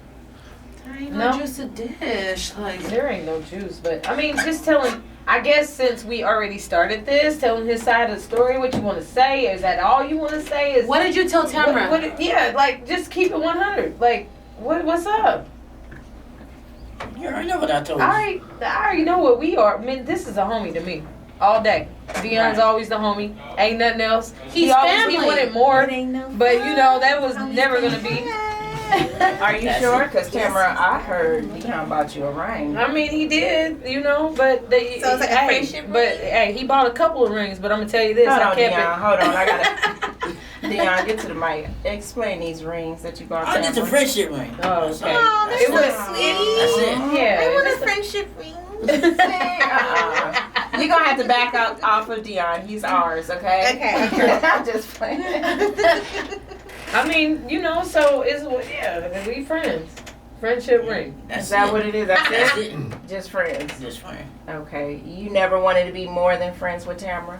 There ain't No. no juice to dish. Like, There ain't no juice, but I mean, just telling. I guess since we already started this, telling his side of the story, what you want to say, is that all you want to say? Is what did you tell Tamara? yeah, like just keep it 100. Like, what's up? You already know what I told you. I already know what we are. I mean, this is a homie to me, all day. Deon's always the homie. Ain't nothing else. He's He family. wanted more, It ain't no but you know that was fun. never gonna be. Are you sure? Because Tamara, I heard Deon bought you a ring. I mean, he did, you know, but they. So it's like a friendship But ring? hey, he bought a couple of rings. But I'm gonna tell you this, Hold I on, kept Deon. it. Hold on. I gotta. Deon, get to the mic. Explain these rings that you bought. Oh, it's a friendship ring. Oh, That's okay. it. Oh, that's It so was- sweet. That's it. Yeah. I want a just- friendship ring. You're gonna have to back out off of Deon. He's ours, okay? Okay. I'm just playing. I mean, you know, so it's we friends. Friendship ring. That's Is that it. what it is? That's That's it? it. Just friends. Just friend. Okay. You never wanted to be more than friends with Tamara?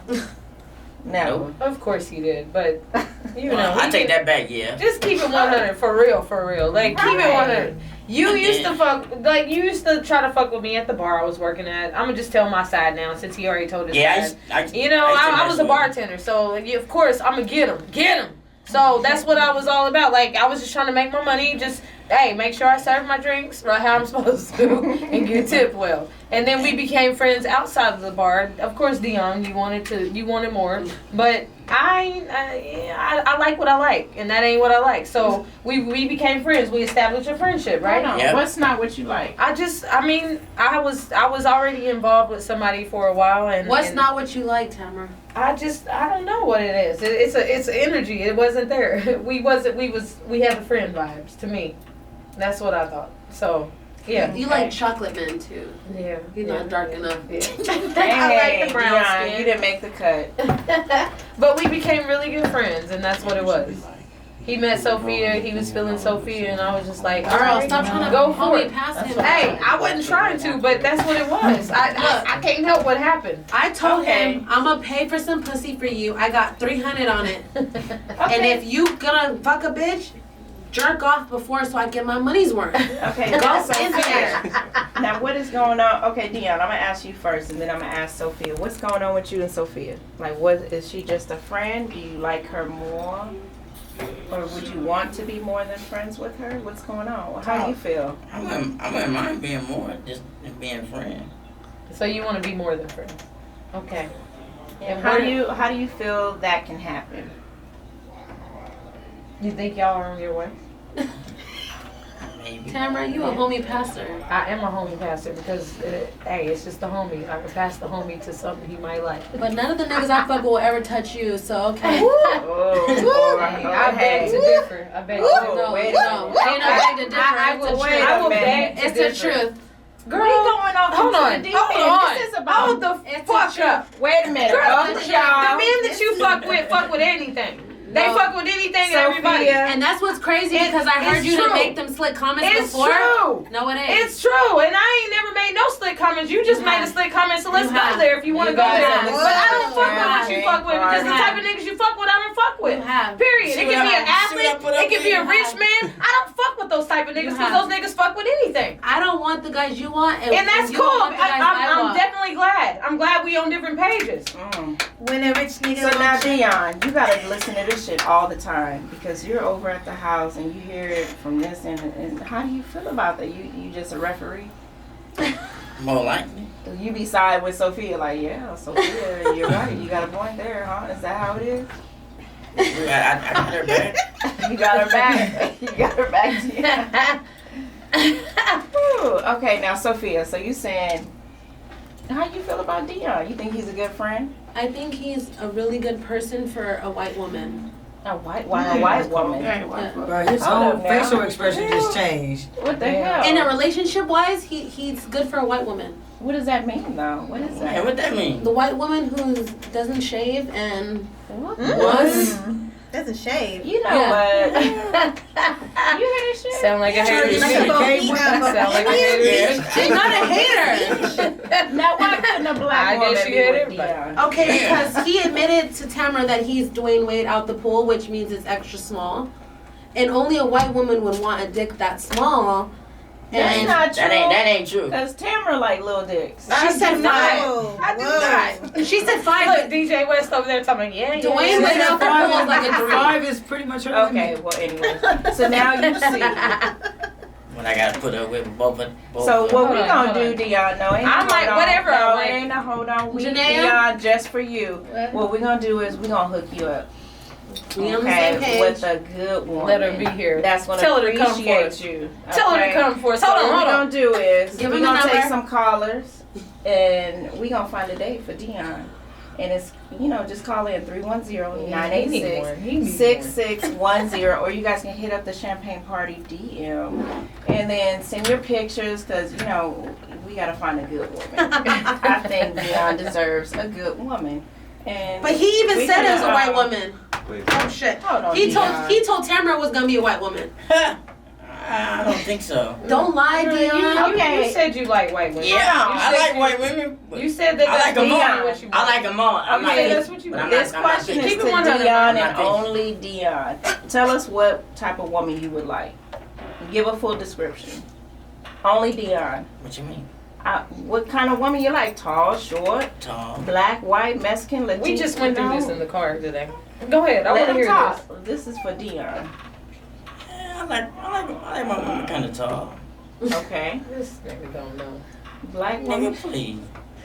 No. Of course he did, but you know, Well, I he take did- that back, yeah. Just keep it 100 for real. Like keep it 100. You used to you used to try to fuck with me at the bar I was working at. I'm gonna just tell my side now since he already told his side. You know, I was a bartender, so of course I'm gonna get him. So that's what I was all about. Like I was just trying to make my money. Just make sure I serve my drinks right how I'm supposed to and get tipped well. And then we became friends outside of the bar. Of course, Deon, you wanted more, but I like what I like, and that ain't what I like. So we became friends. We established a friendship, right? Hold on. Yep. What's not what you like? I was already involved with somebody for a while, and What's and not what you like, Tamara? I don't know what it is. It's energy. It wasn't there. We had the friend vibes to me. That's what I thought. So yeah. You like chocolate men too. Yeah. You're not dark enough. Yeah. Hey, I like the brown Deon, skin. you didn't make the cut. But we became really good friends, and that's what it was. He met Sophia. He was feeling Sophia, and I was just like, all Girl, right, stop trying to go for homie it. pass him. Hey, I wasn't trying to, but that's what it was. I can't help what happened. I told Okay. him I'm gonna pay for some pussy for you. I got 300 on it, and Okay. if you gonna fuck a bitch, jerk off before so I get my money's worth. Okay, Go that's in fair. there. Now, what is going on? Okay, Deon, I'm gonna ask you first, and then I'm gonna ask Sophia. What's going on with you and Sophia? Like, is she just a friend? Do you like her more, or would you want to be more than friends with her? What's going on? How do you feel? I wouldn't mind being more just than being friend. So you want to be more than friends? Okay. And how do you feel that can happen? You think y'all are on your way? Maybe. Tamara, you a homie pastor. I am a homie pastor because, hey, it's just a homie. I can pass the homie to something he might like. But none of the niggas I fuck with will ever touch you, so okay. Oh, Hey, I beg to differ. I beg to Woo. differ. No, Wait a no, minute. ain't no beg to differ. I It's will the wait. truth. I will Wait a beg to It's the differ. truth. Girl, We going off hold into on, the deep hold end. on. This is about Hold the It's fuck the up. Wait a minute. Girl, Both the y'all. men that you fuck with anything. They No. fuck with anything and everybody. Sophia. And that's what's crazy It's- because I heard it's you true. to make them slick comments It's before. true. No, it ain't. It's true, and I ain't never made no slick comments. You just You made a have. slick comment, so let's You go have. there if you want to You go guys there. have. But I don't fuck with what you Okay. fuck with because You the type have. of niggas you fuck with, I don't fuck with. You have. Period. See It what can be I- an see what I athlete. put up It can be a with? rich man. I don't fuck with those type of niggas You because have. those niggas fuck with anything. I don't want the guys you want, And that's you cool. don't want the guys I I'm want. definitely glad. I'm glad we on different pages. When a rich nigga So now, wants you. Deon, you gotta listen to this shit all the time because you're over at the house and you hear it from this and how do you feel about that? You just a referee? More likely. So you be side with Sophia like, yeah, Sophia, you're right. You got a point there, huh? Is that how it is? I got her back. You got her back. You got her back. Whew. Okay, now Sophia. So you saying, how you feel about Deon? You think he's a good friend? I think he's a really good person for a white woman. A white woman. Bro, his Hold whole up now. facial expression just changed. What the Yeah. hell? In a relationship wise, he's good for a white woman. What does that mean though? What is Hey, that? what that mean? The white woman who doesn't shave and What? was Doesn't shave. You know Yeah. what? You hear this shit? Sound like a hater. Like a bohemian. Sound like a hater. Yes. she's not a hater. Now why couldn't a black I woman guess be you hit with everybody. Deon? Okay, because he admitted to Tamara that he's Dwayne Wade out the pool, which means it's extra small. And only a white woman would want a dick that small. That's And not true. That ain't true. Cause Tamara like little dicks. she said do not. five. I do not. She said five. Look, But DJ West over there talking, yeah, yeah. Dwayne yeah. Wade out the pool is like a three. Five is pretty much her Okay, well anyway. So now you see. When I gotta put up with both. So what we Hold on, gonna hold do, on. Deon? No, ain't no I'm like, hold on. whatever No, I like. it ain't a hold on. We Janaea? Deon just for you. What we gonna do is we gonna hook you up. We on the same Okay, page. with a good one. Let her be here. That's gonna Tell her to come for appreciate us. you. Tell her to okay? come for us. So Hold on, what hold we're on. gonna do is Give we're him the gonna take number. some callers and we gonna find a date for Deon. And it's, just call in 310-986-6610, He needs one. or you guys can hit up the Champagne Party DM and then send your pictures because, we got to find a good woman. I think Deon deserves a good woman. And But he even we said it was a can, white woman. Wait. Oh shit. Hold on, He Deon. told Tamera it was gonna be a white woman. I don't think so. Don't lie, Deon. Okay. You said you like white women. Yeah, I like white women. But You said that I like that's them beyond all. what you I want. like them all. I'm Okay, not that's what you but I'm want. This not- I'm not question is picky. to Keep it 100. Deon I'm and not picky. only Deon. Tell us what type of woman you would like. Give a full description. Only Deon. What you mean? What kind of woman you like? Tall, short, Tall. black, white, Mexican, Latino? We just went through this in the car today. Go ahead. I Let want to him hear talk. this. This is for Deon. Yeah, I like my woman kind of tall. Okay. This nigga don't know. Black woman. Nigga, please.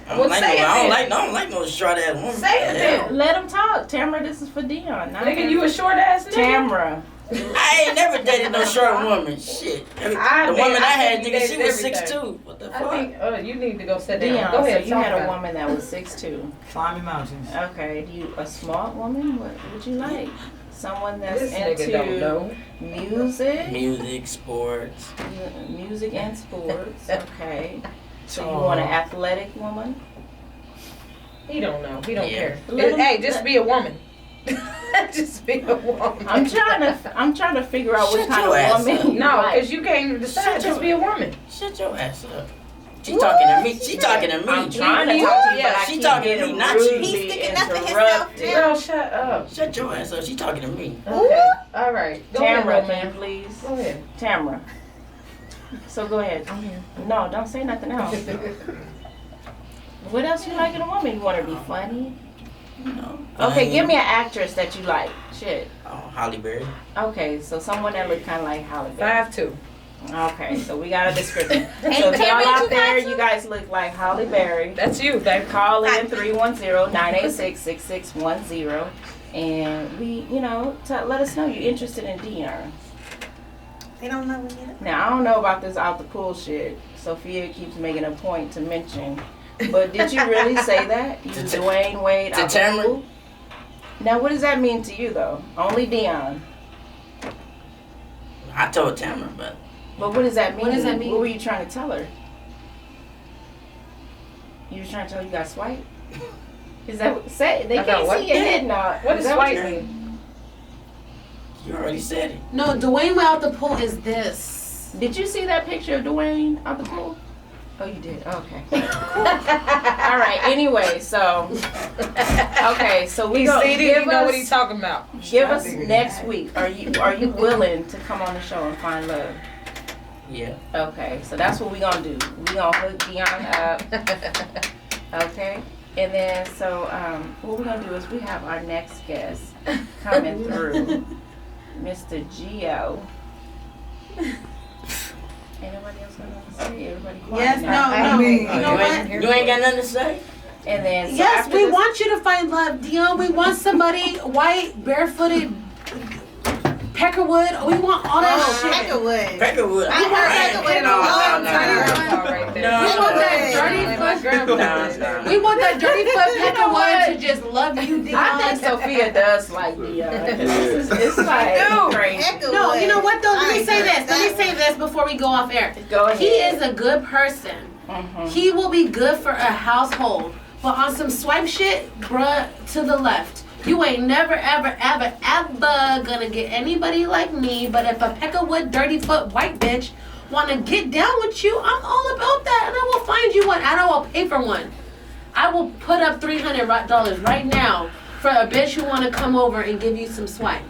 I Well, don't like say no, it I don't then. like no short ass woman. Say it then. Let him talk. Tamara, this is for Deon. Not Nigga, you a short ass nigga? Tamara. I ain't never dated no short woman. Shit. The woman I had, nigga, she was 6'2". What the I fuck? think you need to go sit down. Deon, Go ahead. so you talk had a about it. woman that was 6'2". Climbing mountains. Okay. A smart woman? What would you like? Someone that's This nigga don't into know. music? Music, sports. Music and sports. Okay. So you Tall. want an athletic woman? He don't know. He don't Yeah. care. Let him- Hey, just be a woman. Just be a woman. I'm trying to figure out what Shut kind your of ass woman up. you No, like. because you can't decide. Shut Just your- be a woman. Shut your ass up. She talking to me. She talking to me. I'm trying to talk to you, Yeah, but I she keep talking to getting me, not you. rudely He's sticking up for himself, interrupted. too. Girl, shut up. Shut your ass up. She talking to me. Okay. All right. Go ahead, Tamara, little man, man. please. Go ahead. Tamara. So go ahead. I'm here. No, don't say nothing else. What else you like in a woman? You want her to be funny? No. Okay, give me an actress that you like. Shit. Oh, Holly Berry. Okay, so someone that look kind of like Halle Berry. 5'2". Okay, so we got a description. So Hey, if y'all Tamara, out you there, got you guys look like Halle Berry. That's you, babe. Call in 310-986-6610 and we, let us know you're interested in Deon. They don't know yet. Now, I don't know about this out the pool shit. Sophia keeps making a point to mention. But did you really say that? You Dwayne Wade To out the Tamara? pool? Now, what does that mean to you, though? Only Deon. I told Tamara, but But what does that mean? What does that mean? What were you trying to tell her? You was trying to tell her you got swiped? Is that what, say? They I got can't what? see your head nod. What Is does that white you- mean? you already said it. No, Dwayne Wade out the pool is this. Did you see that picture of Dwayne out the pool? Oh, you did? Okay. All right. Anyway, so we He go. see it, he know what he's talking about. Give us next week. Are you willing to come on the show and find love? Yeah. Okay, so that's what we gonna do. We gonna hook Deon up. Okay, and then so what we gonna do is we have our next guest coming through, Mr. Gio. Ain't nobody else got nothing to say? Everybody quiet Yes, now. no, I no. mean- You know you, what? ain't, you ain't got nothing to say? And then so Yes, after we this- want you to find love, Deon. We want somebody white, barefooted, peckerwood. We want all that shit. Peckerwood. Peckerwood. I heard Peckerwood in a long time. Right there. No. We want that dirty My foot. grandpa. We want that dirty foot peckerwood to just love you, I think Deon. Sophia does like Deon. It's like crazy. Peckerwood. No, you know what though? Let I me ain't say heard this. Let me that say this before we go off air. Go ahead. He is a good person. Mhm. He will be good for a household. But on some swipe shit, bruh, to the left. You ain't never, ever, ever, ever gonna get anybody like me. But if a peckerwood, dirty foot, white bitch wanna get down with you, I'm all about that. And I will find you one. And I will pay for one. I will put up $300 right now for a bitch who wanna come over and give you some swipe.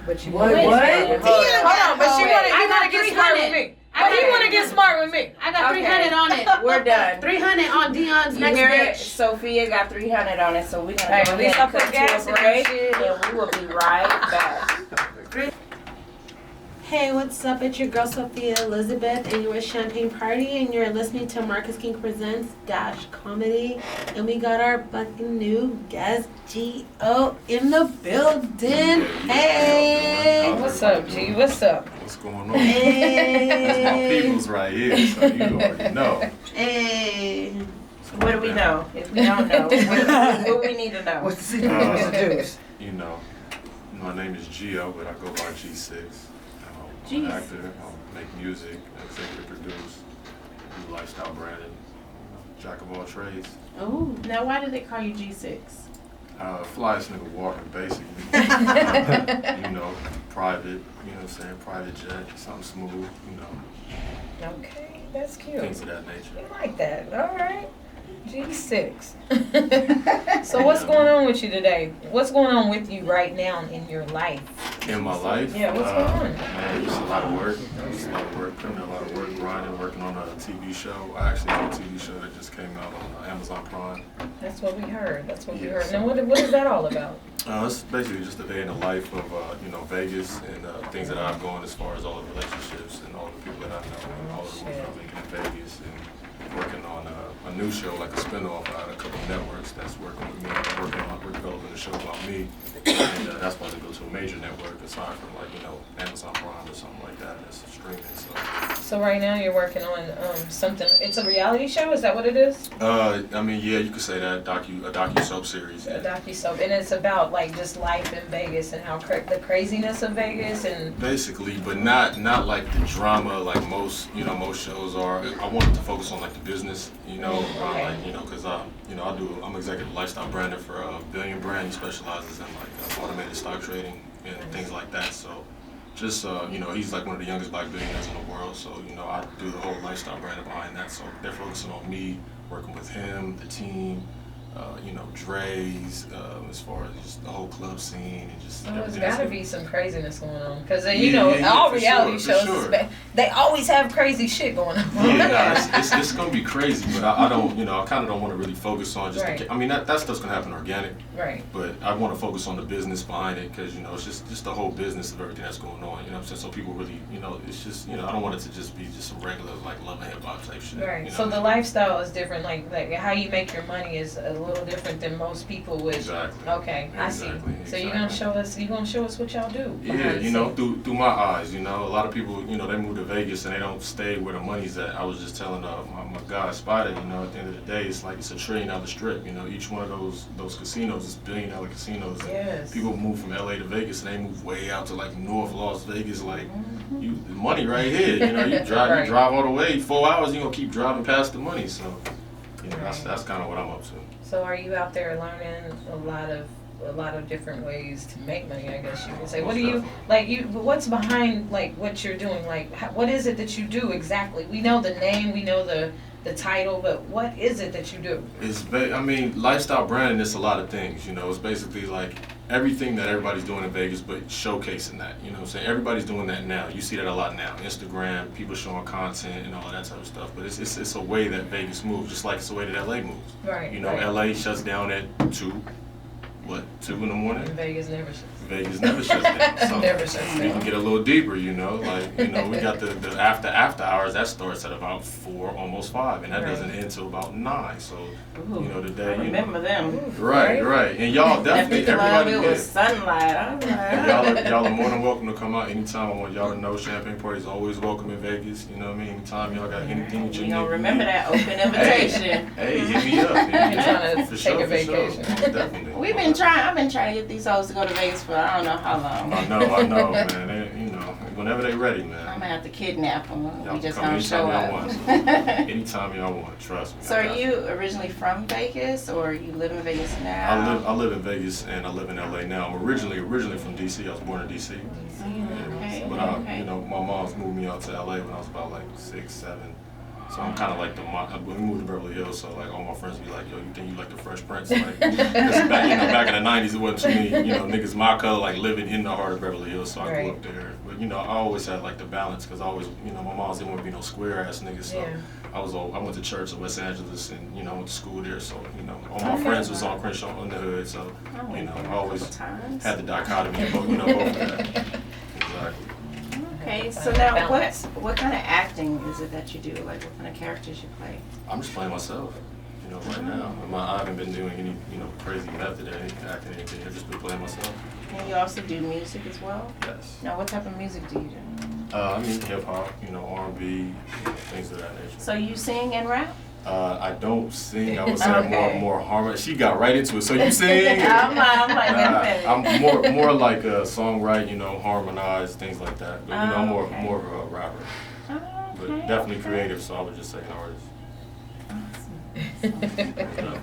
But you What? Wait a What? minute. Hold Hold on, but she Wait. wanna, I you got wanna get smart 300. with me. I But he got- wanna get smart with me. I got Okay. 300 on it. We're done. 300 on Deon's You next hear it? bitch. Sophia got 300 on it, so we're gonna Hey, go at ahead least I and put cut gas to in a break, that shit. and we will be right back. Hey, what's up? It's your girl Sophia Elizabeth, and you're at Champagne Party, and you're listening to Marcus King Presents Dash Comedy, and we got our fucking new guest G.O. in the building. Hey, What's up, G? What's up? What's going on? That's my hey, peoples right here, so you already know. hey. What's What do we know? If we don't know, what we need to know? What's the secret? What's the juice? You know, my name is Gio, but I go by G6. I'm Jeez. an actor. I make music, executive produce, do lifestyle branding, jack of all trades. Ooh. Now, why do they call you G6? Flyest nigga walking, basically. You know, private, you know what I'm saying, private jet, something smooth, you know, Okay, that's cute. things of that nature. You like that. All right. G6. So what's going on with you today? What's going on with you right now in your life? In my life, Yeah, what's going on? man, just a lot of work. Just a lot of work, putting in a lot of work, grinding, working on a TV show. I actually have a TV show that just came out on Amazon Prime. That's what we heard. That's what we Yes. heard. Now, what is that all about? It's basically just a day in the life of, you know, Vegas and things that I've gone as far as all the relationships and all the people that I know and all the moves I'm making in Vegas and working on a new show, like a spinoff out of a couple of networks that's working with me. We're developing a show about me, and that's about to go to a major network aside from like, you know, Amazon Prime or something like that that's streaming. So right now you're working on something. It's a reality show. Is that what it is? I mean, yeah, you could say that a docu soap series. A docu-soap, and it's about like just life in Vegas and how the craziness of Vegas and Basically, but not like the drama like most shows are. I wanted to focus on like the business, you know, like, you know, because you know, I'm executive lifestyle brander for Billion Brand. He specializes in like automated stock trading and things like that. So just you know, he's like one of the youngest black billionaires in the world. So you know, I do the whole lifestyle branding behind that. So they're focusing on me, working with him, the team. You know, Dre's, as far as just the whole club scene and just. so there's everything got to that's- be some craziness going on because you know all for reality sure, shows for is sure. they always have crazy shit going on. Yeah, nah, it's gonna be crazy, but I don't, you know, I kind of don't want to really focus on just. Right. I mean, that stuff's gonna happen organic, Right. but I want to focus on the business behind it because you know it's just the whole business of everything that's going on. You know what I'm saying? So people really, you know, it's just, you know, I don't want it to just be just some regular like love and hip hop type shit. Right. You know So what the I mean? lifestyle is different. Like how you make your money is a little different than most people would. Exactly. Okay, I Exactly, see. So you're gonna show us. You're gonna show us what y'all do. Yeah, behind the you know, scenes. through my eyes, you know, a lot of people, you know, they move to Vegas and they don't stay where the money's at. I was just telling my guy Spider, you know, at the end of the day, it's like it's a $1 trillion strip. You know, each one of those casinos is $1 billion casinos. And Yes. people move from LA to Vegas and they move way out to like North Las Vegas, like you the money right here. You know, you drive Right. you drive all the way 4 hours, you gonna keep driving past the money. So, you know, that's kind of what I'm up to. So are you out there learning a lot of different ways to make money? I guess you could say. What do you like? What's behind like what you're doing? Like, what is it that you do exactly? We know the name, we know the title, but what is it that you do? I mean, lifestyle branding is a lot of things, you know. It's basically like everything that everybody's doing in Vegas, but showcasing that, you know what I'm saying? Everybody's doing that now. You see that a lot now. Instagram, people showing content and all of that type of stuff. But it's a way that Vegas moves, just like it's the way that LA moves. Right. You know, right. LA shuts down at 2 in the morning? Vegas never shuts. Vegas never shuts down. So Never shuts we down. can get a little deeper, you know, like, you know, we got the after hours, that starts at about 4, almost 5, and that Right. doesn't end till about 9. So, Ooh, you know, I today, you know. remember them. Right. And y'all definitely, That everybody club, it was sunlight. I was like, y'all are more than welcome to come out anytime. I want y'all to know Champagne Party's always welcome in Vegas. You know what I mean? Anytime y'all got anything that you you need. gonna remember that open invitation. Hey, hit me up. You're trying to For take sure, a for sure. vacation. Most definitely. I've been trying to get these hoes to go to Vegas for I don't know how long. I know, man. They, you know, whenever they ready, man. I'm gonna have to kidnap them. Y'all We just come gonna show anytime up. y'all Anytime y'all want, trust me. So I are got you originally from Vegas or you live in Vegas now? I live in Vegas and I live in LA now. I'm originally from DC. I was born in DC. Okay. But okay. you know, my mom's moved me out to LA when I was about like 6, 7. So I'm kind of like we moved to Beverly Hills, so like all my friends be like, yo, you think you like the Fresh Prince? Like, 'cause back in the 90s, it wasn't too many, niggas my color like living in the heart of Beverly Hills, so I grew up there. But I always had like the balance, because I always, my moms didn't want to be no square ass niggas, so I went to church in Los Angeles and I went to school there, so all my friends was on Crenshaw in the hood, so I always had the dichotomy of both of that. Exactly. Okay, so now what kind of acting is it that you do? Like what kind of characters you play? I'm just playing myself, right now. I haven't been doing any, crazy method or any acting, anything. I've just been playing myself. And you also do music as well? Yes. Now what type of music do you do? I mean hip hop, R&B, things of that nature. So you sing and rap? I don't sing. I would say Okay. more harmony. She got right into it. So you sing? I'm like, wait a minute. I'm more like a songwriter, harmonize, things like that. But I'm more of a rapper. But definitely creative, so I would just say an artist. Definitely.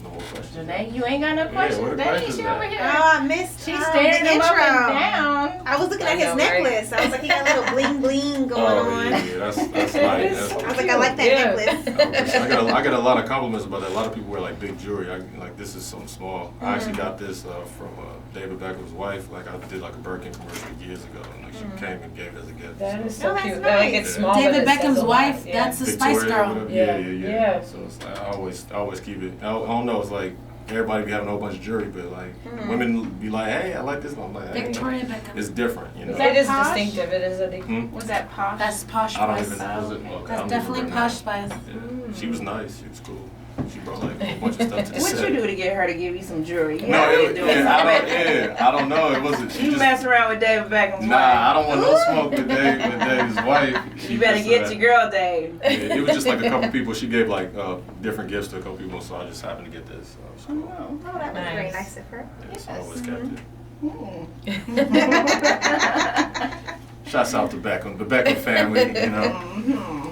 No more questions. Janae, you ain't got no questions. what the Dang, questions she at? over here. Oh, I missed She's the staring him up intro. and down. I was looking I at his know, right? necklace. I was like, he got a little bling bling going Oh on. yeah, that's nice. That's I was like, I like that necklace. I got a lot of compliments about that. A lot of people wear like big jewelry. Like this is something small. I actually got this from David Beckham's wife. Like I did like a Birkin commercial years ago, and like she came and gave it as a gift. That so. is so that's cute. nice. Like it's small. David but it says Beckham's a lot. wife, Yeah. that's the Spice Victoria, Girl. whatever. Yeah. Yeah. So it's like, I always keep it. I don't know. It's like everybody be having a whole bunch of jewelry, but like women be like, hey, I like this. And I'm like, hey, Victoria Beckham. it's different, It is Posh? distinctive. It is a Was that posh? That's Posh I don't Spice. even know. Was it? Okay, I That's don't definitely even Posh remember. Spice. Yeah. She was nice. She was cool. She brought like a whole bunch of stuff to the What set. you do to get her to give you some jewelry? You No, know it, you doing I don't know. It wasn't. She You just, mess around with David Beckham's nah, wife. I don't want no smoke with Dave's wife. She You better just, get your girl, Dave. Yeah, it was just like a couple people. She gave like different gifts to a couple people, so I just happened to get this. So it was cool. Oh, that was very nice of her. Yeah, so I always kept it. Hmm. Shouts out to Beckham, the Beckham family.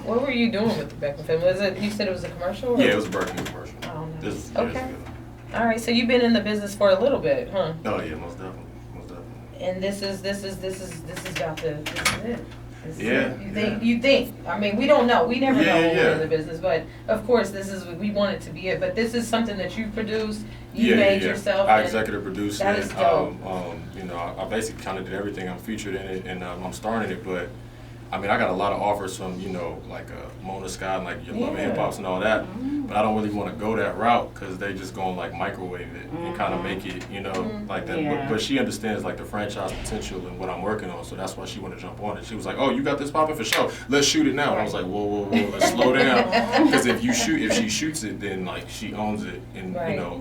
What were you doing with the Beckham film? Was it? You said it was a commercial? Or? Yeah, it was a Birkin commercial. Oh, nice. This was years Okay. ago. All right. So you've been in the business for a little bit, huh? Oh yeah, most definitely, most definitely. And this is about to. This is it. This is Yeah, it. You think? I mean, we don't know. We never know when we're Yeah. in the business, but of course, we want it to be it. But this is something that you produced. You Yeah, made yeah. yourself. I and executive produced that it. is dope. I basically kind of did everything. I'm featured in it, and I'm starring it. But I mean, I got a lot of offers from like Mona Scott and like Your Love and Hip Hops and all that. But I don't really want to go that route because they just gonna like microwave it and kind of make it, like that. Yeah. But she understands like the franchise potential and what I'm working on, so that's why she want to jump on it. She was like, "Oh, you got this popping for sure. Let's shoot it now." And I was like, "Whoa, let's slow down." Because if she shoots it, then like she owns it, and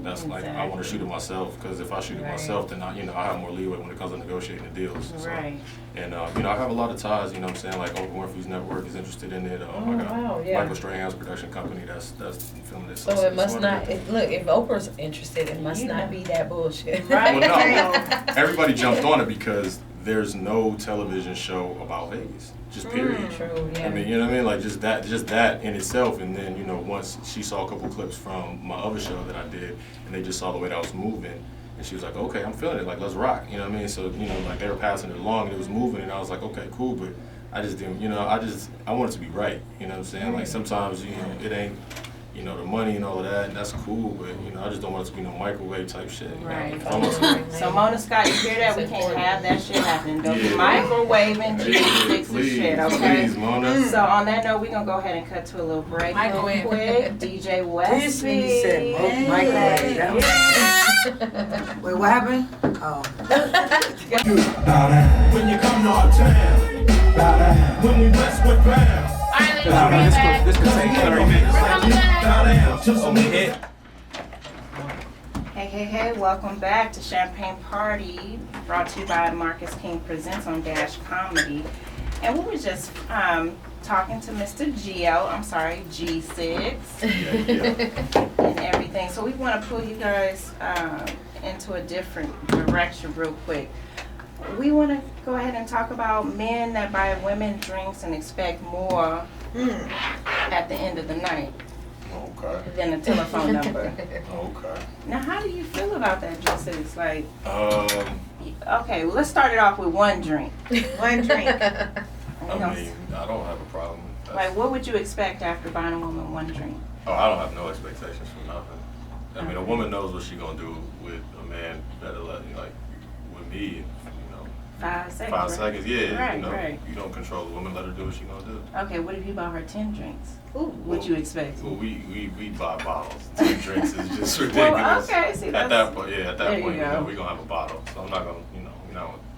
that's like I want to shoot it myself. Because if I shoot it myself, then I have more leeway when it comes to negotiating the deals. So, Right. and I have a lot of ties. You know what I'm saying? Like Oprah Winfrey's network is interested in it. I got wow, yeah. Michael Strahan's production company that's filming it. So it must not. Look, if Oprah's interested, it must not be that bullshit. Right. Well, no, everybody jumped on it because there's no television show about Vegas. Just period. True. Yeah. I mean, you know what I mean? Like just that in itself. And then once she saw a couple clips from my other show that I did, and they just saw the way that I was moving. And she was like, okay, I'm feeling it, like, let's rock, you know what I mean? So, like, they were passing it along, and it was moving, and I was like, okay, cool, but I just didn't, I want it to be right, you know what I'm saying? Like, sometimes, it ain't, the money and all of that, and that's cool, but, I just don't want it to be no microwave type shit, Right. If I want to- So Mona Scott, you hear that? We can't have that shit happening. Don't be Yeah. microwaving G6 Please, shit, okay? please, Mona. So on that note, we're gonna go ahead and cut to a little break real Microwave. quick. DJ West. This when you said microwave. That was- Wait, what happened? Oh. When you come to our town, when we mess with fam. Alright, This could take 30 minutes. Bow down to some hit. Hey, welcome back to Champagne Party, brought to you by Marcus King Presents on Dash Comedy. And we were just talking to Mr. G6 and everything. So we want to pull you guys into a different direction real quick. We want to go ahead and talk about men that buy women drinks and expect more at the end of the night Okay. than a telephone number. Okay. Now, how do you feel about that, G6? Like, okay, well, let's start it off with one drink. One drink. I mean, I don't have a problem. Like, what would you expect after buying a woman one drink? Oh, I don't have no expectations for nothing. I mean, a woman knows what she's gonna do with a man better like with me. 5 seconds. 5 right? seconds, yeah. Right, right. You don't control the woman. Let her do what she gonna do. Okay, what if you bought her 10 drinks? Ooh. What you expect? Well, we buy bottles. 10 drinks is just ridiculous. Well, okay, see, at that's, that point, yeah, at that there point, you go. we're gonna have a bottle. So I'm not gonna,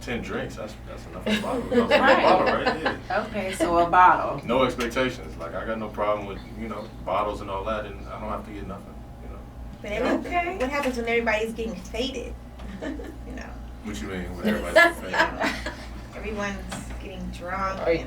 10 drinks. That's enough for a bottle. We're gonna Right. have a bottle, right? Yeah. Okay, so a bottle. No expectations. Like I got no problem with bottles and all that, and I don't have to get nothing. But okay. What happens when everybody's getting faded? What you mean with everybody's faded? Everyone's getting drunk. Right.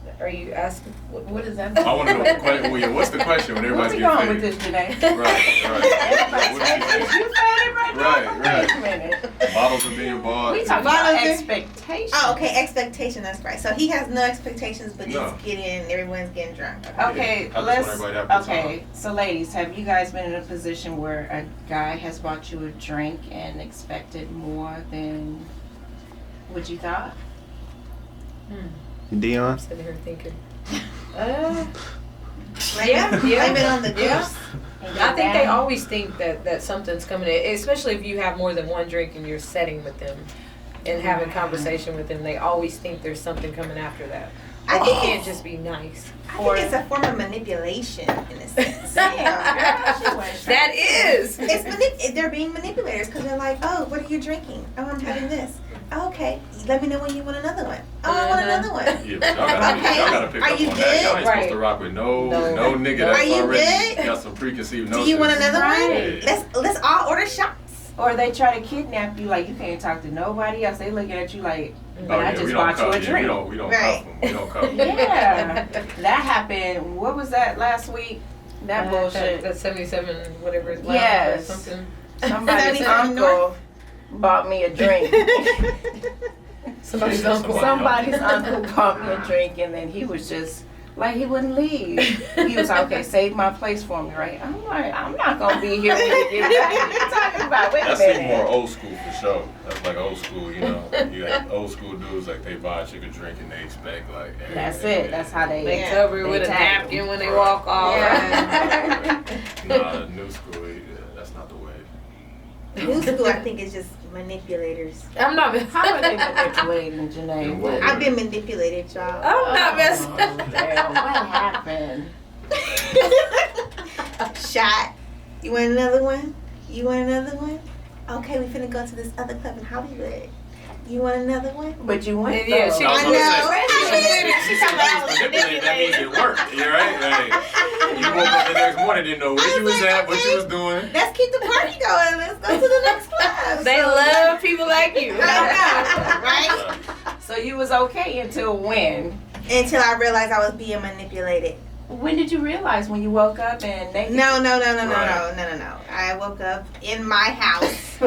And Are you asking? What is that? I want to know what's the question when Where everybody's we getting going with fed? this today? Right. Everybody's What did you fed. You fed it right now? Right. Wait a minute. Bottles are being bought. We talking Bottles about are- expectations. Oh, okay, expectation. That's right. So he has no expectations, but No. he's getting. Everyone's getting drunk. Okay, I just want let's. everybody to have a good Okay, so ladies, have you guys been in a position where a guy has bought you a drink and expected more than what you thought? Deon. I'm sitting here thinking. Blame it on the Yeah. goose. I think they always think that something's coming in, especially if you have more than one drink and you're sitting with them and having conversation with them. They always think there's something coming after that. I Like, think you can't it's- just be nice. I think it's a form of manipulation in a sense. That is. They're being manipulators because they're like, oh, what are you drinking? Oh, I'm having this. Oh, okay. Let me know when you want another one. Oh, I want another one. Yeah, but y'all gotta pick Are up you on good? that. Y'all ain't Right. supposed to rock with no No. nigga that's Are you already good? got some preconceived Do notions. you want another Right. one? Let's all order shots. Or they try to kidnap you, like you can't talk to nobody else. They looking at you like, but I just we bought don't you a cuff. drink. We don't Right. cuff them. We don't cuff them. Yeah, that happened. What was that last week? That bullshit. That 77, whatever it's Yes. or something. Somebody's 77 uncle bought me a drink. Somebody's uncle. Somebody's uncle bought me a drink, and then he was just like he wouldn't leave. He was like, okay, save my place for me, right? I'm like, I'm not gonna be here when you get back. What you talking about? Wait a That minute. seems more old school for sure. That's like old school, you know. You got old school dudes like they buy a chick a drink and they expect like. Hey, That's hey, it. That's how they. They Yeah. cover it with a They tag napkin when they walk off. Yeah. Nah, new school. Yeah, that's not the way. New school, I think, is just manipulators. I'm not. How are they manipulating, Janae? In what I've way? been manipulated, y'all. I'm not messing. Damn, what happened? Shot. You want another one? You want another one? Okay, we finna go to this other club in Hollywood. You want another one? But you went. Yeah, though. she- I know. She talking about Manipulated, that means it worked. You right? Like, you woke up the next morning, didn't know where you was at, what you was doing. Let's keep the party going. Let's go to the next club. They love people like you. I know, right? So you was okay until when? Until I realized I was being manipulated. When did you realize? When you woke up and naked? No. Right. I woke up in my house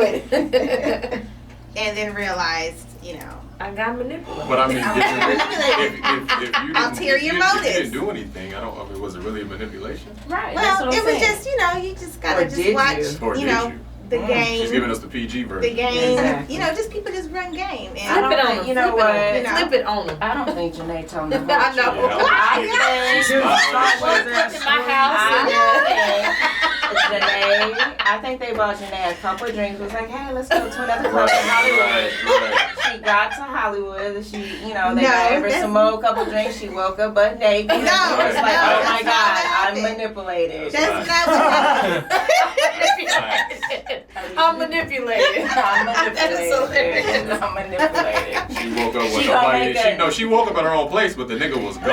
and then realized, you know. I got manipulated. But I mean, I if you didn't, Ulterior if you motives. didn't do anything, I mean, was it really a manipulation? Right. that's Well, what I'm it was saying. just, you know, you just gotta Or just did watch, you? Or you did know, you? the game. She's giving us the PG version. The game, Exactly. you know, just people just run game. I And don't Flip it on think- them. you know Flip it on what? them. Flip it on them. I don't think Janae told me. I know. Yeah. I think One foot in my house. Janae, I think they bought Janae a couple of drinks. Was like, hey, let's go to another club Right, in Hollywood. right. She got to Hollywood. She, you know, they No, got her that's- some more couple drinks. She woke up butt naked. No, She was like, no, oh my that's not God, what I'm happened. manipulated. that's not what I'm manipulated. I'm That is so hilarious. manipulated. I'm manipulated. She woke up with She gonna nobody. make a- She woke up at her own place, but the nigga was gone.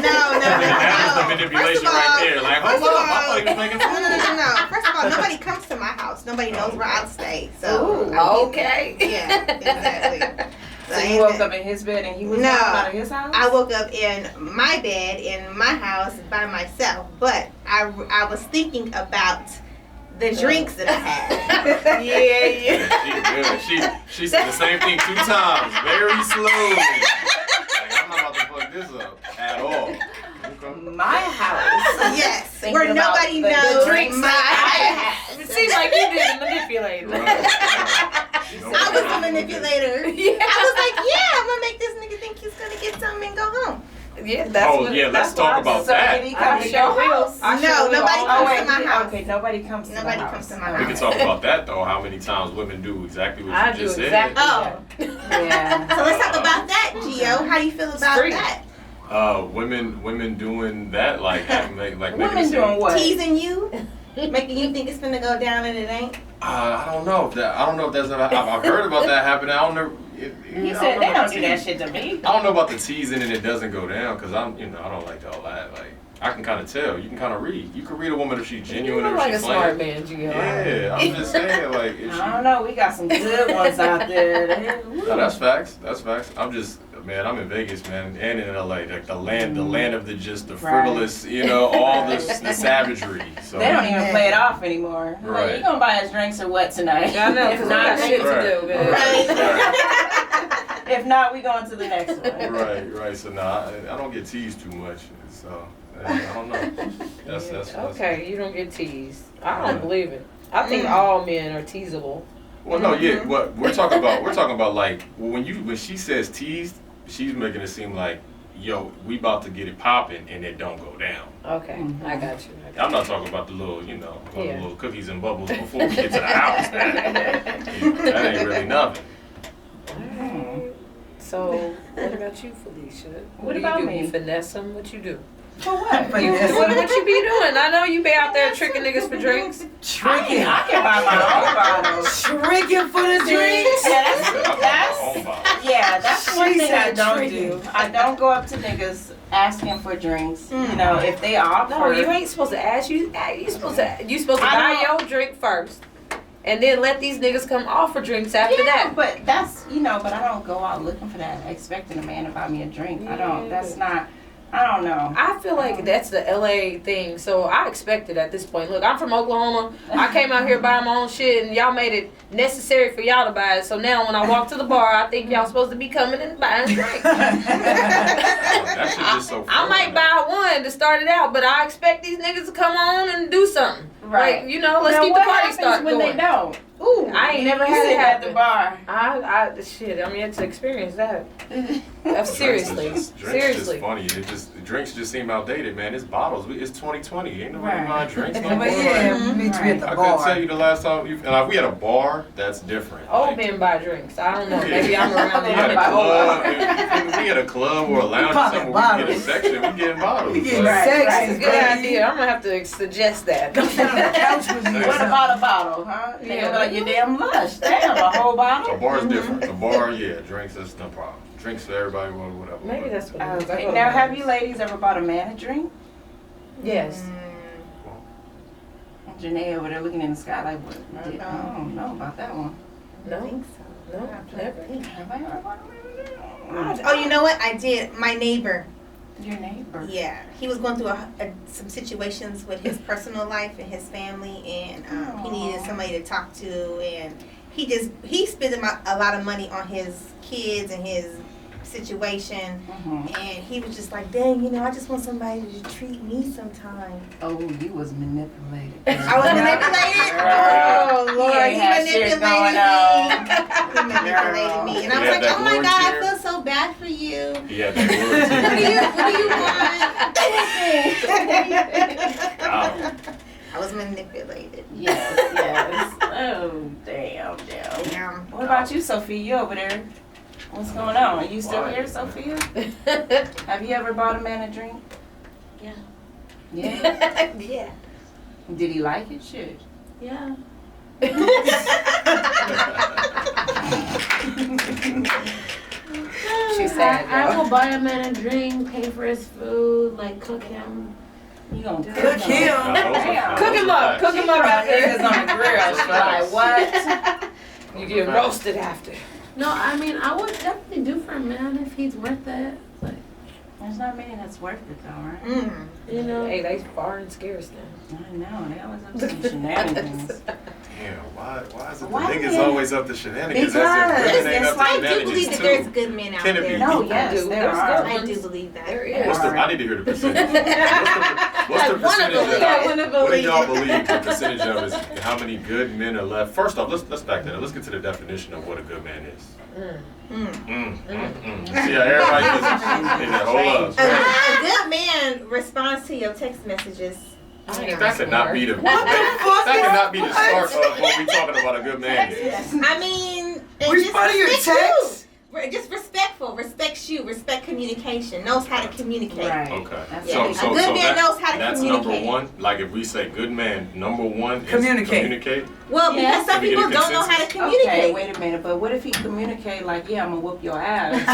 No. That was the manipulation First of all- right there. Like, hold first of up, all- I thought he was making food. No. First of all, nobody comes to my house. Nobody knows where I stay. So Ooh, okay. Yeah, exactly. So you woke up in his bed and he was No. out of his house? I woke up in my bed in my house by myself, but I was thinking about the drinks that I had. Yeah. She said the same thing 2 times, very slowly. Like, I'm not about to fuck this up at all. Okay. My house. Yes, Thinking where about nobody the knows drinks my that house. It seems like you didn't manipulate. I was a manipulator. Yeah. I was like, yeah, I'm gonna make this nigga think he's gonna get something and go home. Yeah, that's Oh, what. yeah, let's that's talk what I about So that. did he come to your house? No, nobody Oh, comes wait, to my house. Okay, nobody comes to Nobody the house. comes to my We house. can talk about that though. How many times women do exactly what I you do just exactly. said? Oh, Yeah. so let's talk about that, Gio. How you feel about Street. that? Women doing that, like having like making Women it seem- doing what? Teasing you, making you think it's gonna go down and it ain't. I don't know if that's. I've heard about that happening. I don't know. He said they don't do that shit to me. I don't know about the teasing and it doesn't go down because I don't like all that. Like, I can kind of tell. You can kind of read. You can read a woman if she's genuine You or look if like a she's smart playing. man, Gio. Yeah, I'm just saying, like, if she... I don't know. We got some good ones out there. No, that's facts. That's facts. I'm just, man, I'm in Vegas, man, and in LA, like the land of the frivolous, you know, all the savagery. So They don't even play it off anymore. Like, Right. you gonna buy us drinks or what tonight? I know, If because not, I got shit Right. to do, man. Right. if not, we going to the next one. Right. So nah, I don't get teased too much. So I don't know. That's Okay, you don't get teased. I don't believe it. I think all men are teasable. Well, no, yeah. What we're talking about like when she says teased, she's making it seem like, yo, we about to get it popping and it don't go down. Okay, I got you. I'm not talking about the little, the Yeah. little cookies and bubbles before we get to the house. That ain't really nothing. Alright. So, what about you, Felicia? What do about you do? me? You finesse them? What you do? For what? What you be doing? I know you be out there tricking niggas for drinks. Tricking. I can buy my own bottles. Tricking for the drinks. That's one She thing I said don't tricking. do. I don't go up to niggas asking for drinks. You know, if they offer. No, you ain't supposed to ask you. You supposed to buy your drink first, and then let these niggas come offer drinks after that. But that's but I don't go out looking for that, expecting a man to buy me a drink. I don't. That's not. I don't know. I feel like that's the LA thing, so I expect it at this point. Look, I'm from Oklahoma. I came out here buying my own shit, and y'all made it necessary for y'all to buy it. So now when I walk to the bar, I think y'all supposed to be coming and buying drinks. That shit just so I might buy one to start it out, but I expect these niggas to come on and do something. Right. Like, let's Now, keep the what party happens started when going. they don't? Ooh, I ain't never you had sit it at the happen. bar. Shit, I'm yet to experience that. Seriously. Seriously. Drinks Seriously. just funny. Drinks just seem outdated, man. It's bottles. It's 2020. Ain't nobody Right. buying drinks no But more. yeah, meet you at the I couldn't bar. tell you the last time. And if we had a bar, that's different. Old Like, men buy drinks. I don't know. Maybe I'm around we the had a money. club. If we had a club or a lounge or popping something where we get a bottles. section, we getting bottles. We getting Like, sex right. is Good good. idea. I'm gonna have to suggest that. Don't sit on the couch with me. What about a bottle, huh? Yeah. Nigga be like, you damn lush. Damn, a whole A bottle? bar's different. A bar, yeah. Drinks, that's no problem. Drinks for everybody, whatever. Maybe that's what it is. I Okay. go to Now, have bars. you ladies ever bought a man a drink? Yes. Janae over there looking in the sky like, what? I No. don't know about that one. I No. think so. No. Never. Have I ever bought a man a drink? Oh, you know what? I did. My neighbor. Your neighbor. Yeah, he was going through some situations with his personal life and his family, and he needed somebody to talk to, and he spent a lot of money on his kids and his situation, and he was just like, dang, I just want somebody to treat me sometime. Oh, you was manipulated. I was manipulated. Girl. Oh Lord, You ain't he had manipulated shit me. He manipulated me, and I was Yeah, like, that oh my glory God, chair. I feel so bad for you. Yeah, What do you want? Wow. I was manipulated. Yes. Oh, damn. Yeah. What about you, Sophia? You over there? What's going on? Are you still here, Sophia? Have you ever bought a man a drink? Yeah. Yeah? Yeah. Did he like it? Shit. Yeah. She's sad, I y'all. will buy a man a drink, pay for his food, like cook him. You gonna Cook him. Cook him up. Cook him up after. Niggas on the grill. She like, what? You get roasted after. No, I mean, I would definitely do for a man if he's worth it. Like, There's not many that's worth it though, right? you know. Hey, they far and scarce now. I know. They always up to some shenanigans. Damn, why is it the Why niggas they- always up to shenanigans? Because As if women ain't it's up to like, I do shenanigans believe that too. there's good men out Can it be? there. No, I yes, do. there There's are. good I ones. do believe that. There is. I need to hear the percentage. What's the I wanna percentage believe of it. I wanna what do believe y'all it. believe the percentage of is how many good men are left? First off, let's back that up. Let's get to the definition of what a good man is. See how everybody just hold up. A good man responds to your text messages. That could not be the that could not be the start of what we talking about a good man is. I mean, and Respond to your respect text? you. Just respectful, respects you, respect communication, knows how to communicate. Right. Okay. That's Yeah, it. a good man knows how to that's communicate. number one. Like if we say good man, number one is Communicate. communicate. Well, because some Can we get people a don't know how to consensus? communicate. Okay, wait a minute. But what if he communicate like, yeah, I'm gonna whoop your ass? Oh,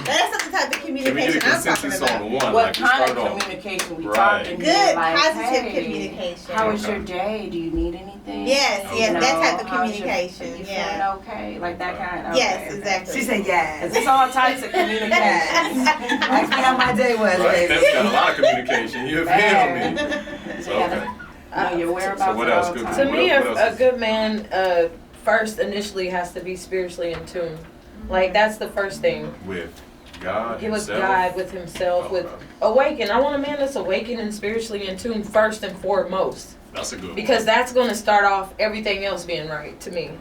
That's what I'm saying. That's type of Can we communication get a I'm talking consensus about. on one? What Like, we kind start of off. communication we Right. talking Good, here? Like, positive hey, communication. how was Okay. your day? Do you need anything? Yes, You yes, know, that type of how's your- communication. You Yeah. feeling okay? Like that kind of. Yes, okay. exactly. She said Cause yes. it's all types of communication. Ask me how my day was, Right, baby. that's got a lot of communication. You feel Man. me? So, You gotta know your whereabouts. So what at else? all Good- times. To me, What else a is- good man first initially has to be spiritually in tune. Like that's the first thing. With God He was himself. God with himself, with Okay. awakened. I want a man that's awakened and spiritually in tune first and foremost. That's a good one. Because that's going to start off everything else being right to me.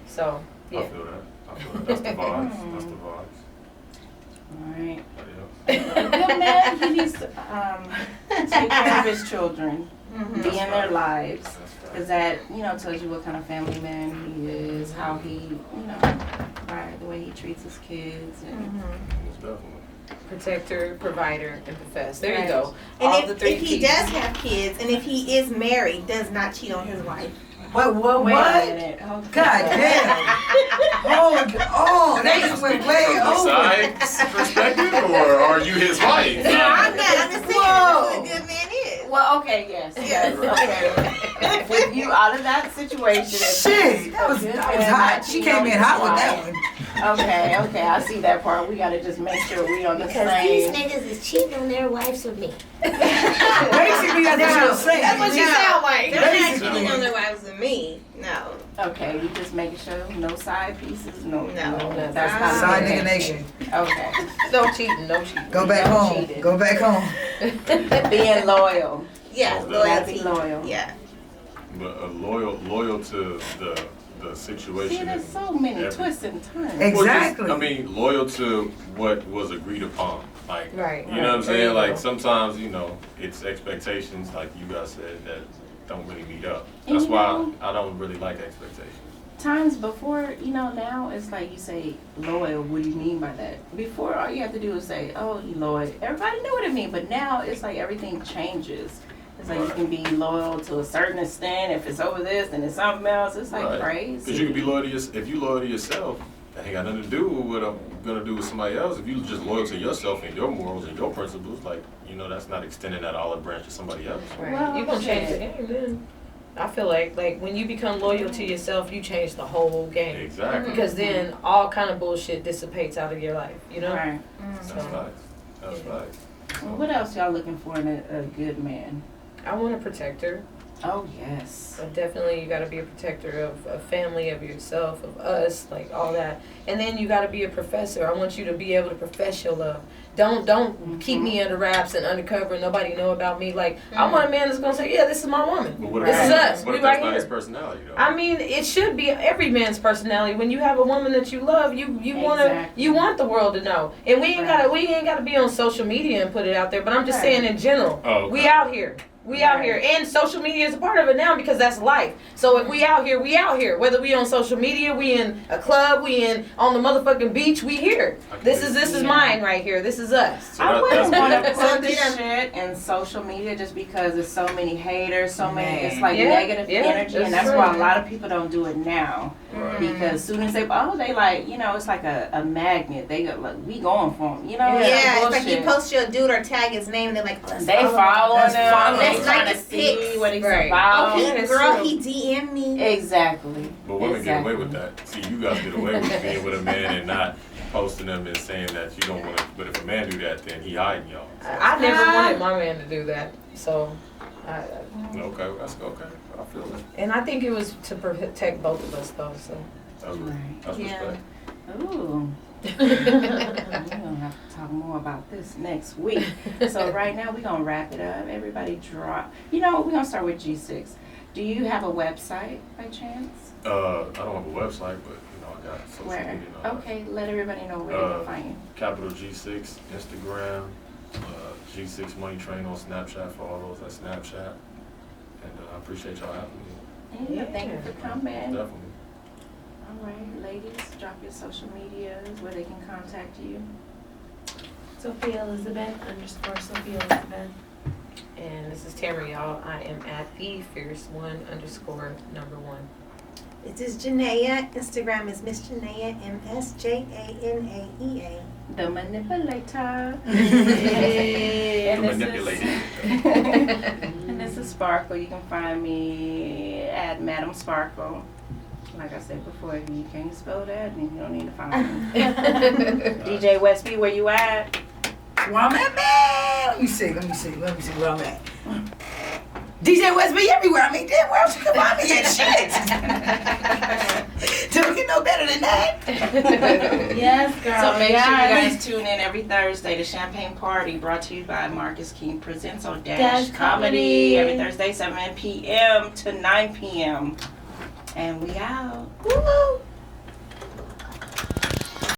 So, I yeah. feel that. That's the vibes. That's the vibes. Alright. Yeah. A good man, he needs to take care of his children, be in their lives. That's right. Because that, tells you what kind of family man he is, how he, right, the way he treats his kids. And Most definitely. Protector, provider, and profess. There you Right. go. All And the if, three if he P's. does have kids, and if he is married, does not cheat on his wife. What? Wait a What? minute. Okay. God damn. Oh, that just went way From the over. side perspective, or are you his wife? No, I'm not. I'm just saying Whoa. that's what a good man is. Well, okay, yes. Okay. With you out of that situation. Shit, that was hot. She came in hot with that one. Okay, I see that part. We gotta just make sure we on the Because these same. niggas is cheating on their wives with me. Basically, that's what she was saying. That's what you sound like. They're not Basically. cheating on their wives with me. No. Okay, we just making sure no side pieces, no. No. That's not Side okay. nigga nation. Okay. No cheating, no cheating. Go back No home. cheating. Go back home. Being loyal. Yeah, Oh, loyalty. Be loyal. Yeah. But loyal to the situation. See, there's and so many everything. twists and turns. Exactly. Well, just, loyal to what was agreed upon. Like, Right. you know what I'm There saying? you Like, go. sometimes, it's expectations, like you guys said, that don't really meet up. And That's you why know- I don't really like expectations. Times before, now it's like you say loyal. What do you mean by that? Before, all you have to do is say, "Oh, you loyal." Everybody knew what it mean, but now it's like everything changes. It's like you can be loyal to a certain extent. If it's over this, then it's something else. It's like crazy. Because you can be loyal to if you loyal to yourself, that ain't got nothing to do with what I'm gonna do with somebody else. If you just loyal to yourself and your morals and your principles, like, that's not extending that olive branch to somebody else. Right. Well, You're going to change the shit. game then. I feel like when you become loyal to yourself, you change the whole game. Exactly. Because then all kind of bullshit dissipates out of your life, Right. That's So, nice. That's nice. Well, what else y'all looking for in a good man? I want a protector. Oh yes. So definitely you got to be a protector of family, of yourself, of us, like all that. And then you got to be a professor. I want you to be able to profess your love. Don't keep me under wraps and undercover and nobody know about me. Like, I want a man that's going to say, yeah, this is my woman. But what This is us. What We if that's right not his here. personality, though? I mean, it should be every man's personality. When you have a woman that you love, you Exactly. want the world to know. And we ain't gotta be on social media and put it out there. But I'm just Right. saying in general, Oh, okay. we out here. We out Right. here, and social media is a part of it now because that's life. So if we out here, we out here. Whether we on social media, we in a club, we in on the motherfucking beach, we here. This is mine right here. This is us. So I wouldn't want to that's put this shit in social media just because there's so many haters, so many. It's like Yeah, negative yeah, energy, and that's that's true. why a lot of people don't do it now. Right. Because soon as they like, it's like a magnet. They go like, we going for them, Yeah, it's like you bullshit. post your dude or tag his name and they're like, oh, let's They follow him. following Let's them. follow They them. trying Like to his see pics. what he's Right. about. Oh, that's girl, true. he DM'd me. Exactly. But women get away Exactly. with that. See, you guys get away with being with a man and not posting them and saying that you don't want to. But if a man do that, then he hiding y'all. I never wanted my man to do that. So, Okay, that's okay. I feel it. and I think it was to protect both of us though. So. That's Yeah. respect. Ooh. We're gonna have to talk more about this next week. So right now we're gonna wrap it up. Everybody drop. We're gonna start with G6. Do you have a website by chance? I don't have a website, but I got social Where? media. and all that. Okay, let everybody know where they can find you. Capital G6 Instagram, G6 Money Train on Snapchat for all those at Snapchat. And I appreciate y'all having me. Yeah, thank you for coming. Definitely. All right, ladies, drop your social medias where they can contact you. Sophia Elizabeth _ Sophia Elizabeth. And this is Tamera, y'all. I am at the fierce one _ _1. It is Janaea. Instagram is Miss Janaea, MSJANAEA. The manipulator. The manipulated. And this is Sparkle. You can find me at Madam Sparkle. Like I said before, if you can't spell that, then you don't need to find me. DJ Westby, where you at? Where I'm at, man. Let me see where I'm at. DJ Westby everywhere. I mean, damn, where else you can find me at? Shit. Don't get no better than that. Yes, girl. So make sure you guys tune in every Thursday to Champagne Party, brought to you by Marcus King Presents on Dash Comedy. Every Thursday, 7 p.m. to 9 p.m. And we out. Woo!